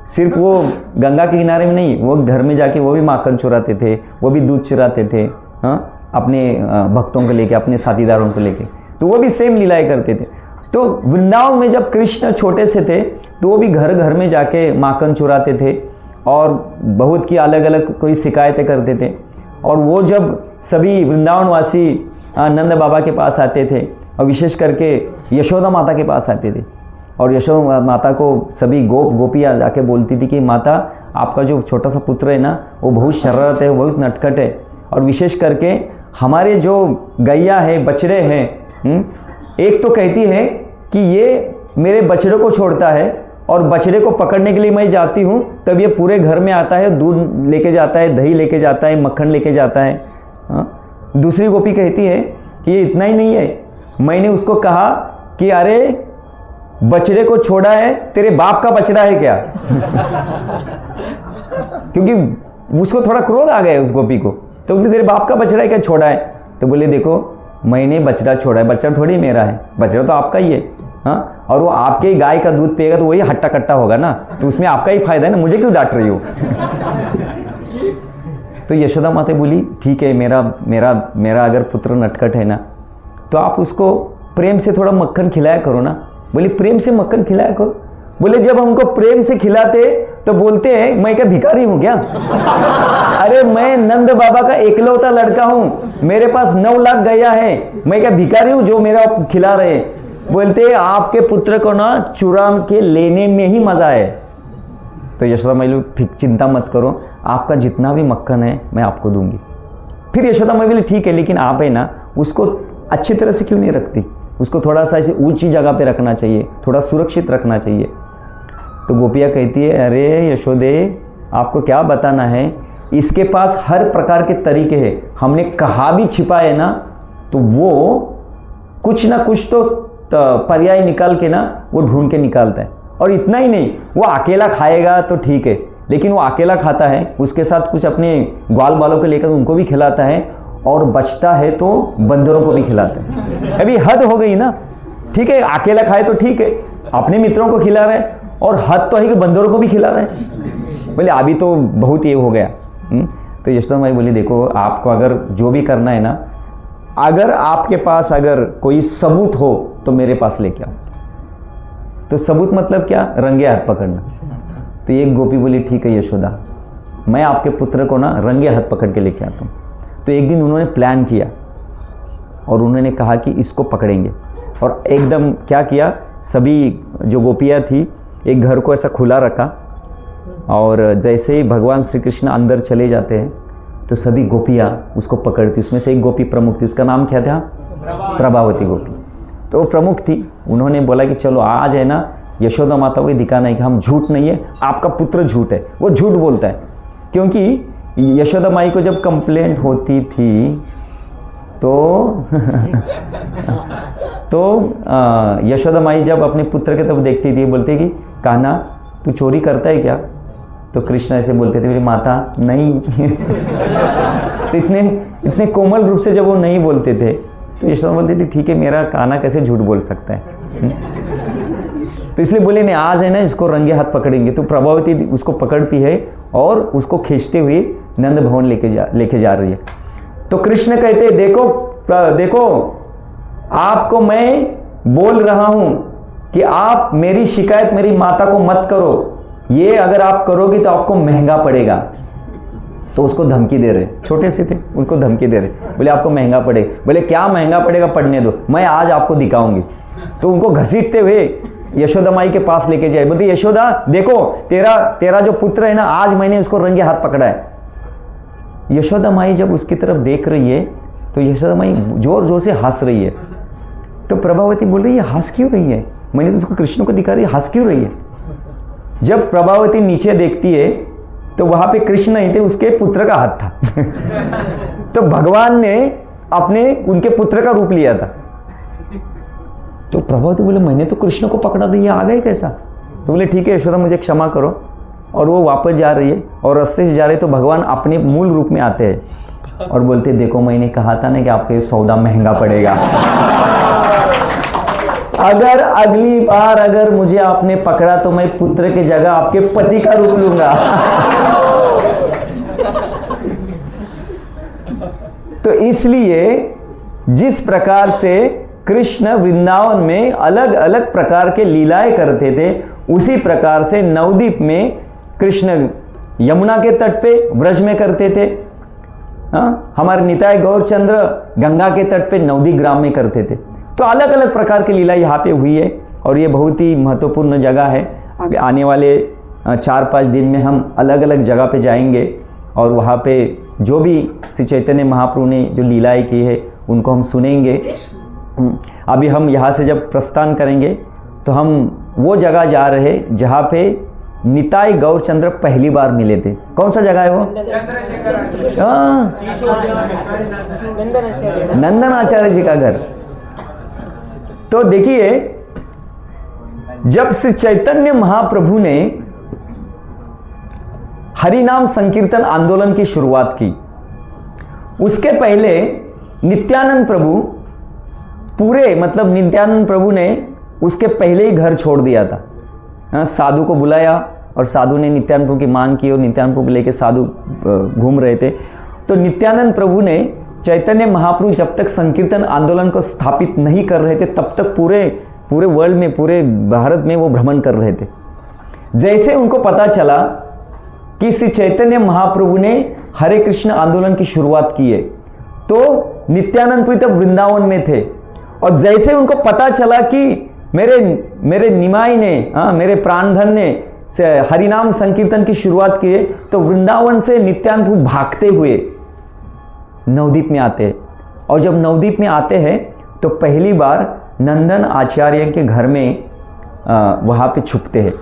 सिर्फ वो गंगा के किनारे में नहीं, वो घर में जाके वो भी माखन चुराते थे, वो भी दूध चुराते थे, हाँ अपने भक्तों को लेके, अपने साथीदारों को लेके, तो वो भी सेम लीलाएं करते थे। तो वृंदावन में जब कृष्ण छोटे से थे तो वो भी घर में जाके माखन चुराते थे और बहुत की अलग अलग कोई शिकायतें करते थे। और वो जब सभी वृंदावनवासी नंद बाबा के पास आते थे, और विशेष करके यशोदा माता के पास आते थे, और यशोदा माता को सभी गोपियाँ जाके बोलती थी कि माता आपका जो छोटा सा पुत्र है ना वो बहुत शरारत है, बहुत नटखट है, और विशेष करके हमारे जो गैया है, बछड़े हैं, एक तो कहती है कि ये मेरे बछड़े को छोड़ता है और बछड़े को पकड़ने के लिए मैं जाती हूँ तब ये पूरे घर में आता है, दूध लेके जाता है, दही लेके जाता है, मक्खन लेके जाता है। दूसरी गोपी कहती है कि ये इतना ही नहीं है, मैंने उसको कहा कि अरे बछड़े को छोड़ा है, तेरे बाप का बछड़ा है क्या? क्योंकि उसको थोड़ा क्रोध आ गया उस गोपी को, तो बोले तेरे बाप का बछड़ा है क्या छोड़ा है? तो बोले देखो मैंने बछड़ा छोड़ा है, बछड़ा थोड़ी मेरा है, बछड़ा तो आपका ही है, हाँ, और वो आपके ही गाय का दूध पिएगा तो वही हट्टा कट्टा होगा ना, तो उसमें आपका ही फायदा है ना, मुझे क्यों डांट रही हो? तो यशोदा माता बोली ठीक है, मेरा अगर पुत्र नटखट है ना तो आप उसको प्रेम से थोड़ा मक्खन खिलाया करो ना। बोली प्रेम से मक्खन खिलाया करो? बोले जब हमको प्रेम से खिलाते तो बोलते हैं मैं क्या भिखारी हूं क्या? अरे मैं नंद बाबा का एकलौता लड़का हूं, मेरे पास 9 लाख गैया है, मैं क्या भिखारी हूं जो मेरा खिला रहे? बोलते आपके पुत्र को ना चुरा के लेने में ही मजा है। तो यशोदा माई चिंता मत करो, आपका जितना भी मक्खन है मैं आपको दूंगी। फिर यशोदा माई बोली ठीक है, लेकिन आप है ना उसको अच्छी तरह से क्यों नहीं रखती, उसको थोड़ा सा ऐसे ऊंची जगह पे रखना चाहिए, थोड़ा सुरक्षित रखना चाहिए। तो गोपिया कहती है अरे यशोदे आपको क्या बताना है, इसके पास हर प्रकार के तरीके हैं, हमने कहाँ भी छिपा है ना तो वो कुछ ना कुछ तो पर्याय निकाल के ना वो ढूंढ के निकालता है। और इतना ही नहीं, वो अकेला खाएगा तो ठीक है, लेकिन वो अकेला खाता है, उसके साथ कुछ अपने ग्वाल बालों को लेकर उनको भी खिलाता है, और बचता है तो बंदरों को भी खिलाता है। अभी हद हो गई ना, ठीक है अकेला खाए तो ठीक है, अपने मित्रों को खिला रहे हैं, और हद तो है कि बंदरों को भी खिला रहे हैं। बोले अभी तो बहुत ये हो गया। तो यशोदा माई बोली देखो आपको अगर जो भी करना है ना, अगर आपके पास अगर कोई सबूत हो तो मेरे पास लेके आओ। तो सबूत मतलब क्या, रंगे हाथ पकड़ना। तो एक गोपी बोली ठीक है यशोदा, मैं आपके पुत्र को ना रंगे हाथ पकड़ के लेके आता हूँ। तो एक दिन उन्होंने प्लान किया और उन्होंने कहा कि इसको पकड़ेंगे, और एकदम क्या किया, सभी जो गोपियाँ थी एक घर को ऐसा खुला रखा, और जैसे ही भगवान श्री कृष्ण अंदर चले जाते हैं तो सभी गोपियाँ उसको पकड़ती। उसमें से एक गोपी प्रमुख थी, उसका नाम क्या था, प्रभावती गोपी। तो वो प्रमुख थी, उन्होंने बोला कि चलो आज है ना यशोदा माता को दिखाना है कि हम झूठ नहीं है, आपका पुत्र झूठ है। वो झूठ बोलता है, क्योंकि यशोदा माई को जब कंप्लेंट होती थी तो यशोदा माई जब अपने पुत्र के तरफ देखती थी, बोलती कि कान्हा तू चोरी करता है क्या। तो कृष्ण ऐसे बोलते थे मेरी माता नहीं। तो इतने कोमल रूप से जब वो नहीं बोलते थे तो यशोदा बोलती थी ठीक है मेरा कान्हा कैसे झूठ बोल सकता है। तो इसलिए बोले मैं आज है ना इसको रंगे हाथ पकड़ेंगे। तो प्रभावती उसको पकड़ती है और उसको खींचते हुए नंद भवन लेके जा रही है। तो कृष्ण कहते देखो देखो आपको मैं बोल रहा हूं कि आप मेरी शिकायत मेरी माता को मत करो, ये अगर आप करोगे तो आपको महंगा पड़ेगा। तो उसको धमकी दे रहे, छोटे से थे उनको धमकी दे रहे, बोले आपको महंगा पड़ेगा। बोले क्या महंगा पड़ेगा, पढ़ने दो, मैं आज आपको दिखाऊंगी। तो उनको घसीटते हुए यशोदा माई के पास लेके जाए, बोलते यशोदा देखो तेरा जो पुत्र है ना आज मैंने उसको रंगे हाथ पकड़ा है। यशोदा माई जब उसकी तरफ देख रही है तो यशोदा माई जोर जोर से हंस रही है। तो प्रभावती बोल रही है हंस क्यों रही है, मैंने तो उसको कृष्ण को दिखा रही है, हंस क्यों रही है। जब प्रभावती नीचे देखती है तो वहां पे कृष्ण नहीं थे, उसके पुत्र का हाथ था। तो भगवान ने अपने उनके पुत्र का रूप लिया था। तो प्रभावती बोले मैंने तो कृष्ण को पकड़ा दिया, आ गए कैसा। तो बोले ठीक है यशोदा मुझे क्षमा करो। और वो वापस जा रही है और रास्ते से जा रहे तो भगवान अपने मूल रूप में आते हैं और बोलते देखो मैंने कहा था ना कि आपको ये सौदा महंगा पड़ेगा। अगर अगली बार अगर मुझे आपने पकड़ा तो मैं पुत्र की जगह आपके पति का रूप लूंगा। तो इसलिए जिस प्रकार से कृष्ण वृंदावन में अलग अलग प्रकार के लीलाएं करते थे, उसी प्रकार से नवद्वीप में कृष्ण यमुना के तट पे ब्रज में करते थे। हमारे निताय गौरचंद्र गंगा के तट पे नवद्वीप ग्राम में करते थे। तो अलग अलग प्रकार की लीला यहाँ पे हुई है और ये बहुत ही महत्वपूर्ण जगह है। आगे आने वाले 4-5 दिन में हम अलग अलग जगह पे जाएंगे और वहाँ पे जो भी श्री चैतन्य महाप्रभु ने जो लीलाएं की है उनको हम सुनेंगे। अभी हम यहाँ से जब प्रस्थान करेंगे तो हम वो जगह जा रहे जहाँ पे निताई गौरचंद्र पहली बार मिले थे। कौन सा जगह है वो, नंदन आचार्य जी का घर। तो देखिए जब श्री चैतन्य महाप्रभु ने हरि नाम संकीर्तन आंदोलन की शुरुआत की, उसके पहले नित्यानंद प्रभु पूरे मतलब नित्यानंद प्रभु ने उसके पहले ही घर छोड़ दिया था। साधु को बुलाया और साधु ने नित्यानंद प्रभु की मांग की और नित्यानंद प्रभु लेके साधु घूम रहे थे। तो नित्यानंद प्रभु ने चैतन्य महाप्रभु जब तक संकीर्तन आंदोलन को स्थापित नहीं कर रहे थे तब तक पूरे वर्ल्ड में पूरे भारत में वो भ्रमण कर रहे थे। जैसे उनको पता चला कि श्री चैतन्य महाप्रभु ने हरे कृष्ण आंदोलन की शुरुआत की है तो नित्यानंद प्रभु तब वृंदावन में थे। और जैसे उनको पता चला कि मेरे निमाई ने मेरे प्राणधन ने हरिनाम संकीर्तन की शुरुआत की है तो वृंदावन से नित्यानंद प्रभु भागते हुए नवदीप में आते हैं। और जब नवदीप में आते हैं तो पहली बार नंदन आचार्य के घर में वहाँ पे छुपते हैं।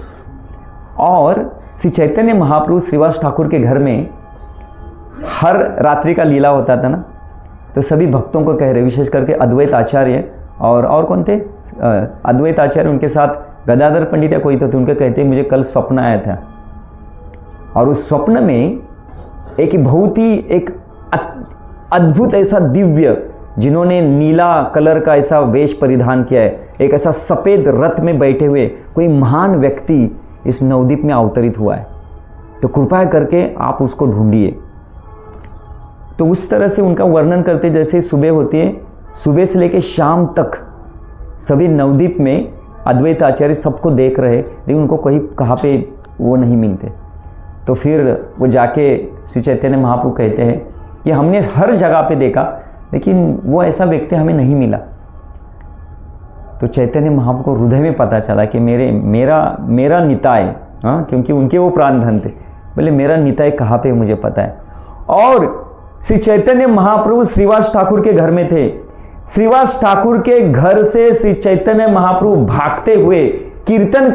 और श्री चैतन्य महाप्रभु श्रीवास ठाकुर के घर में हर रात्रि का लीला होता था ना, तो सभी भक्तों को कह रहे, विशेष करके अद्वैत आचार्य और कौन थे, अद्वैत आचार्य, उनके साथ गदाधर पंडित या कोई तो थे, उनके कहते मुझे कल स्वप्न आया था और उस स्वप्न में एक बहुत ही एक अद्भुत ऐसा दिव्य, जिन्होंने नीला कलर का ऐसा वेश परिधान किया है, एक ऐसा सफ़ेद रथ में बैठे हुए कोई महान व्यक्ति इस नवदीप में अवतरित हुआ है, तो कृपया करके आप उसको ढूंढिए। तो उस तरह से उनका वर्णन करते, जैसे सुबह होती है, सुबह से लेकर शाम तक सभी नवदीप में अद्वैत आचार्य सबको देख रहे, लेकिन उनको कहीं कहाँ पे वो नहीं मिलते। तो फिर वो जाके श्री चैतन्य महाप्रभु कहते हैं कि हमने हर जगह पे देखा, लेकिन वो ऐसा व्यक्ति हमें नहीं मिला। तो चैतन्य महाप्रभु को हृदय में पता चला कि मेरा निताय, हाँ, क्योंकि उनके वो प्राण धन थे, बोले मेरा निताय कहाँ पे मुझे पता है। और श्री चैतन्य महाप्रभु श्रीवास ठाकुर के घर में थे। श्रीवास ठाकुर के घर से श्री चैतन्य महाप्रभु भागते हुए, कीर्तन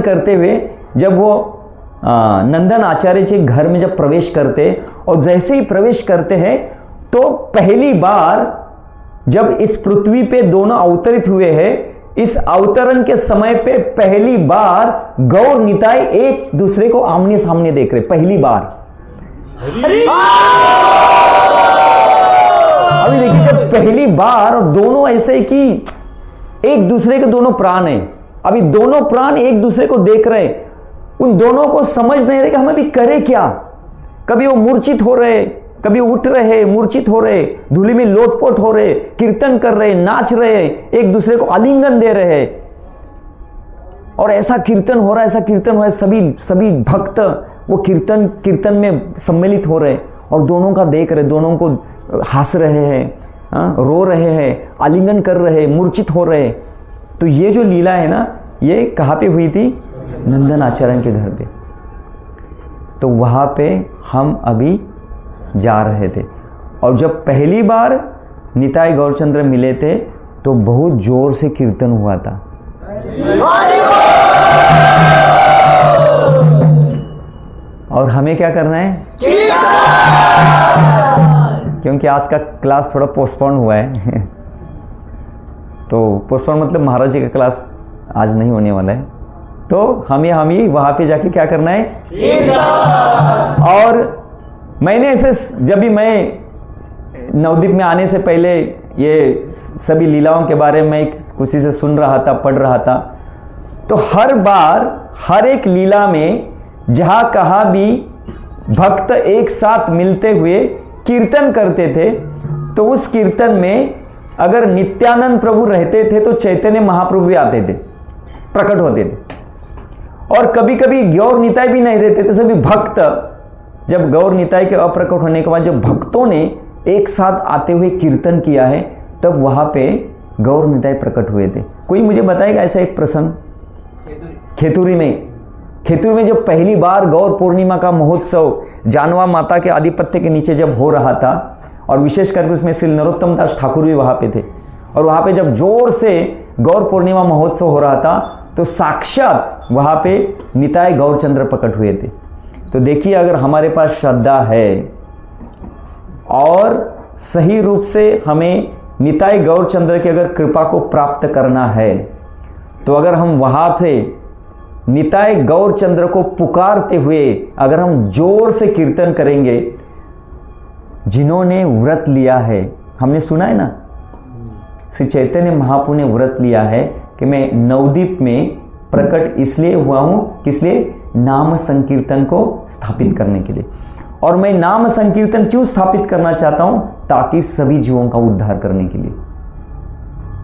करते हुए जब वो नंदन आचार्य जी घर में जब प्रवेश करते, और जैसे ही प्रवेश करते हैं तो पहली बार जब इस पृथ्वी पे दोनों अवतरित हुए हैं, इस अवतरण के समय पे पहली बार गौर निताय एक दूसरे को आमने सामने देख रहे, पहली बार। अभी देखिए, जब पहली बार और दोनों ऐसे कि एक दूसरे के दोनों प्राण हैं, अभी दोनों प्राण एक दूसरे को देख रहे, उन दोनों को समझ नहीं रहे कि हमें भी करे क्या। कभी वो मूर्छित हो रहे, कभी उठ रहे, मूर्छित हो रहे, धूली में लोटपोट हो रहे, कीर्तन कर रहे, नाच रहे, एक दूसरे को आलिंगन दे रहे, और ऐसा कीर्तन हो रहा है, ऐसा कीर्तन हो रहा है, सभी भक्त वो कीर्तन में सम्मिलित हो रहे, और दोनों का देख रहे, दोनों को हंस रहे हैं, रो रहे हैं, आलिंगन कर रहे, मूर्छित हो रहे। तो ये जो लीला है ना, ये कहाँ पे हुई थी? नंदन आचार्य के घर पे। तो वहाँ पे हम अभी जा रहे थे, और जब पहली बार निताई गौरचंद्र मिले थे तो बहुत जोर से कीर्तन हुआ था। और हमें क्या करना है? क्योंकि आज का क्लास थोड़ा पोस्टपोन हुआ है तो पोस्टपोन मतलब महाराज जी का क्लास आज नहीं होने वाला है, तो हमें वहाँ पे जाके क्या करना है? और मैंने ऐसे, जब भी मैं नवदीप में आने से पहले ये सभी लीलाओं के बारे में किसी से सुन रहा था, पढ़ रहा था, तो हर बार हर एक लीला में जहाँ कहाँ भी भक्त एक साथ मिलते हुए कीर्तन करते थे, तो उस कीर्तन में अगर नित्यानंद प्रभु रहते थे तो चैतन्य महाप्रभु भी आते थे, प्रकट होते थे। और कभी कभी गौर निताय भी नहीं रहते थे, सभी भक्त, जब गौर निताय के अप्रकट होने के बाद जब भक्तों ने एक साथ आते हुए कीर्तन किया है, तब वहाँ पे गौर निताय प्रकट हुए थे। कोई मुझे बताएगा ऐसा एक प्रसंग? खेतुरी में जब पहली बार गौर पूर्णिमा का महोत्सव जानवा माता के आधिपत्य के नीचे जब हो रहा था, और विशेष करके उसमें श्री नरोत्तम दास ठाकुर भी वहाँ पे थे, और वहाँ पे जब जोर से गौर पूर्णिमा महोत्सव हो रहा था, तो साक्षात वहाँ पे निताय गौरचंद्र प्रकट हुए थे। तो देखिए, अगर हमारे पास श्रद्धा है और सही रूप से हमें निताय गौरचंद्र की अगर कृपा को प्राप्त करना है, तो अगर हम वहाँ पे निताय गौरचंद्र को पुकारते हुए अगर हम जोर से कीर्तन करेंगे, जिन्होंने व्रत लिया है, हमने सुना है ना, श्री चैतन्य महाप्रभु ने व्रत लिया है कि मैं नवदीप में प्रकट इसलिए हुआ हूँ, किसलिए? नाम संकीर्तन को स्थापित करने के लिए। और मैं नाम संकीर्तन क्यों स्थापित करना चाहता हूँ? ताकि सभी जीवों का उद्धार करने के लिए।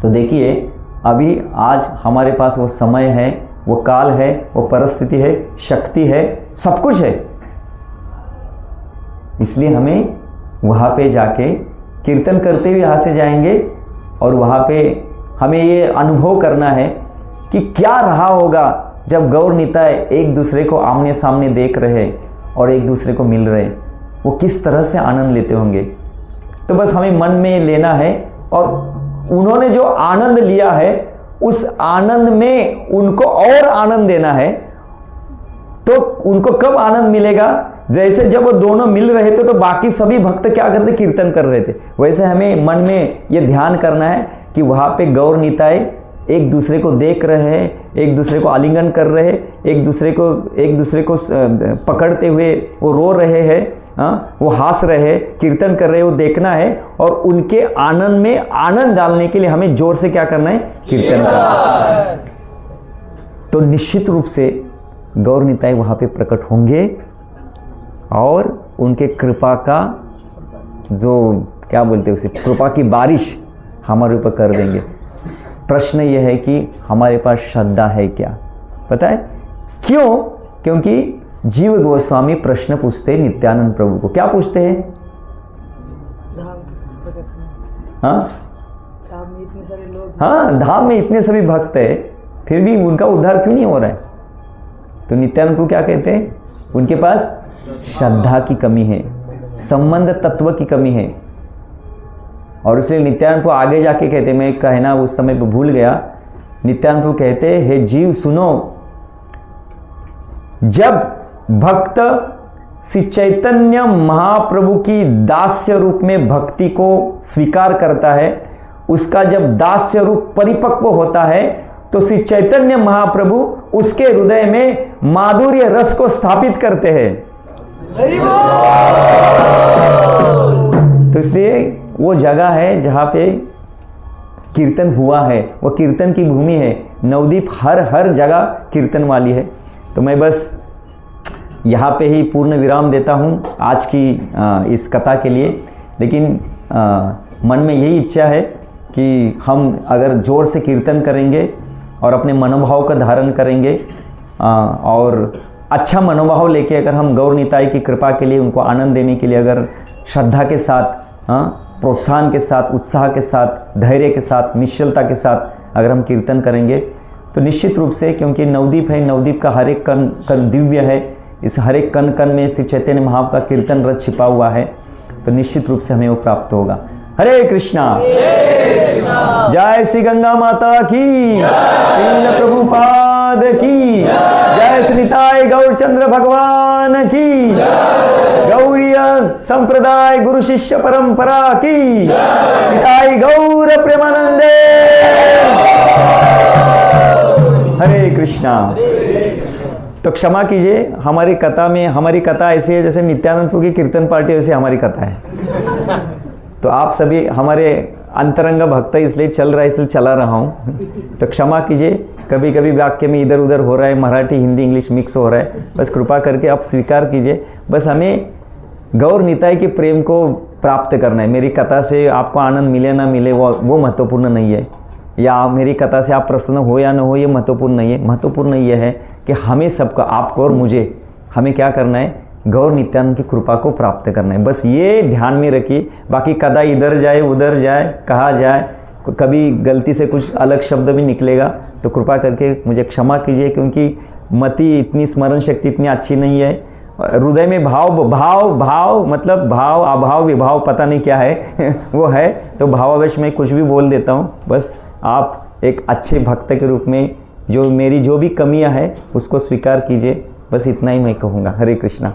तो देखिए, अभी आज हमारे पास वो समय है, वो काल है, वो परिस्थिति है, शक्ति है, सब कुछ है, इसलिए हमें वहाँ पे जाके कीर्तन करते हुए यहाँ से जाएंगे, और वहाँ पे हमें ये अनुभव करना है कि क्या रहा होगा जब गौर निताय एक दूसरे को आमने सामने देख रहे और एक दूसरे को मिल रहे। वो किस तरह से आनंद लेते होंगे। तो बस हमें मन में लेना है, और उन्होंने जो आनंद लिया है उस आनंद में उनको और आनंद देना है। तो उनको कब आनंद मिलेगा? जैसे जब वो दोनों मिल रहे थे तो बाकी सभी भक्त क्या करते? कीर्तन कर रहे थे। वैसे हमें मन में ये ध्यान करना है कि वहाँ पे गौर निताई एक दूसरे को देख रहे हैं, एक दूसरे को आलिंगन कर रहे हैं, एक दूसरे को पकड़ते हुए वो रो रहे हैं, वो हंस रहे हैं, कीर्तन कर रहे हैं, वो देखना है। और उनके आनंद में आनंद डालने के लिए हमें जोर से क्या करना है? कीर्तन करना है। तो निश्चित रूप से गौर निताई वहाँ पे प्रकट होंगे और उनके कृपा का जो क्या बोलते हैं उसे, कृपा की बारिश हमारे ऊपर कर देंगे। प्रश्न यह है कि हमारे पास श्रद्धा है क्या? पता है क्यों? क्योंकि जीव गोस्वामी प्रश्न पूछते हैं नित्यानंद प्रभु को। क्या पूछते हैं? हाँ, धाम में इतने सभी भक्त है, फिर भी उनका उद्धार क्यों नहीं हो रहा है? तो नित्यानंद प्रभु क्या कहते हैं? उनके पास श्रद्धा की कमी है, संबंध तत्व की कमी है। और इसलिए नित्यानंद प्रभु आगे जाके कहते, मैं कहना उस समय पे भूल गया, नित्यानंद प्रभु कहते, हे जीव सुनो, जब भक्त श्री चैतन्य महाप्रभु की दास्य रूप में भक्ति को स्वीकार करता है, उसका जब दास्य रूप परिपक्व होता है तो श्री चैतन्य महाप्रभु उसके हृदय में माधुर्य रस को स्थापित करते हैं। तो इसलिए वो जगह है जहाँ पे कीर्तन हुआ है, वो कीर्तन की भूमि है। नवदीप हर जगह कीर्तन वाली है। तो मैं बस यहाँ पे ही पूर्ण विराम देता हूँ आज की इस कथा के लिए। लेकिन मन में यही इच्छा है कि हम अगर जोर से कीर्तन करेंगे और अपने मनोभाव का धारण करेंगे और अच्छा मनोभाव लेके अगर हम गौर निताई की कृपा के लिए, उनको आनंद देने के लिए अगर श्रद्धा के साथ, प्रोत्साहन के साथ, उत्साह के साथ, धैर्य के साथ, निश्चलता के साथ अगर हम कीर्तन करेंगे तो निश्चित रूप से, क्योंकि नवदीप है, नवदीप का हर एक कण कण दिव्य है, इस हर एक कण कण में श्री चैतन्य महाप्रभु का कीर्तन रस छिपा हुआ है, तो निश्चित रूप से हमें वो प्राप्त होगा। हरे कृष्णा, जय श्री गंगा माता की, श्रील प्रभुपाद की जय, श्री निताई गौरचंद्र भगवान की, गौरीय संप्रदाय गुरु शिष्य परंपरा की, निताई गौर प्रेमानंदे। हरे कृष्णा। तो क्षमा कीजिए, हमारी कथा ऐसी है जैसे नित्यानंद प्रभु की कीर्तन पार्टी, वैसे हमारी कथा है। तो आप सभी हमारे अंतरंग भक्त इसलिए चल रहा है, इसलिए चला रहा हूँ। तो क्षमा कीजिए, कभी कभी वाक्य में इधर उधर हो रहा है, मराठी हिंदी इंग्लिश मिक्स हो रहा है, बस कृपा करके आप स्वीकार कीजिए। बस हमें गौर निताई के प्रेम को प्राप्त करना है। मेरी कथा से आपको आनंद मिले ना मिले वो महत्वपूर्ण नहीं है, या मेरी कथा से आप प्रसन्न हो या ना हो ये महत्वपूर्ण नहीं है। महत्वपूर्ण ये है कि हमें सबको, आपको और मुझे, हमें क्या करना है? गौर नित्यानंद की कृपा को प्राप्त करना है। बस ये ध्यान में रखिए। बाकी कदा इधर जाए उधर जाए, कहा जाए, कभी गलती से कुछ अलग शब्द भी निकलेगा तो कृपा करके मुझे क्षमा कीजिए, क्योंकि मति इतनी, स्मरण शक्ति इतनी अच्छी नहीं है। हृदय में भाव मतलब भाव अभाव विभाव पता नहीं क्या है वो है, तो भावावेश में कुछ भी बोल देता हूँ। बस आप एक अच्छे भक्त के रूप में जो मेरी जो भी कमियां हैं उसको स्वीकार कीजिए। बस इतना ही मैं कहूँगा। हरे कृष्णा।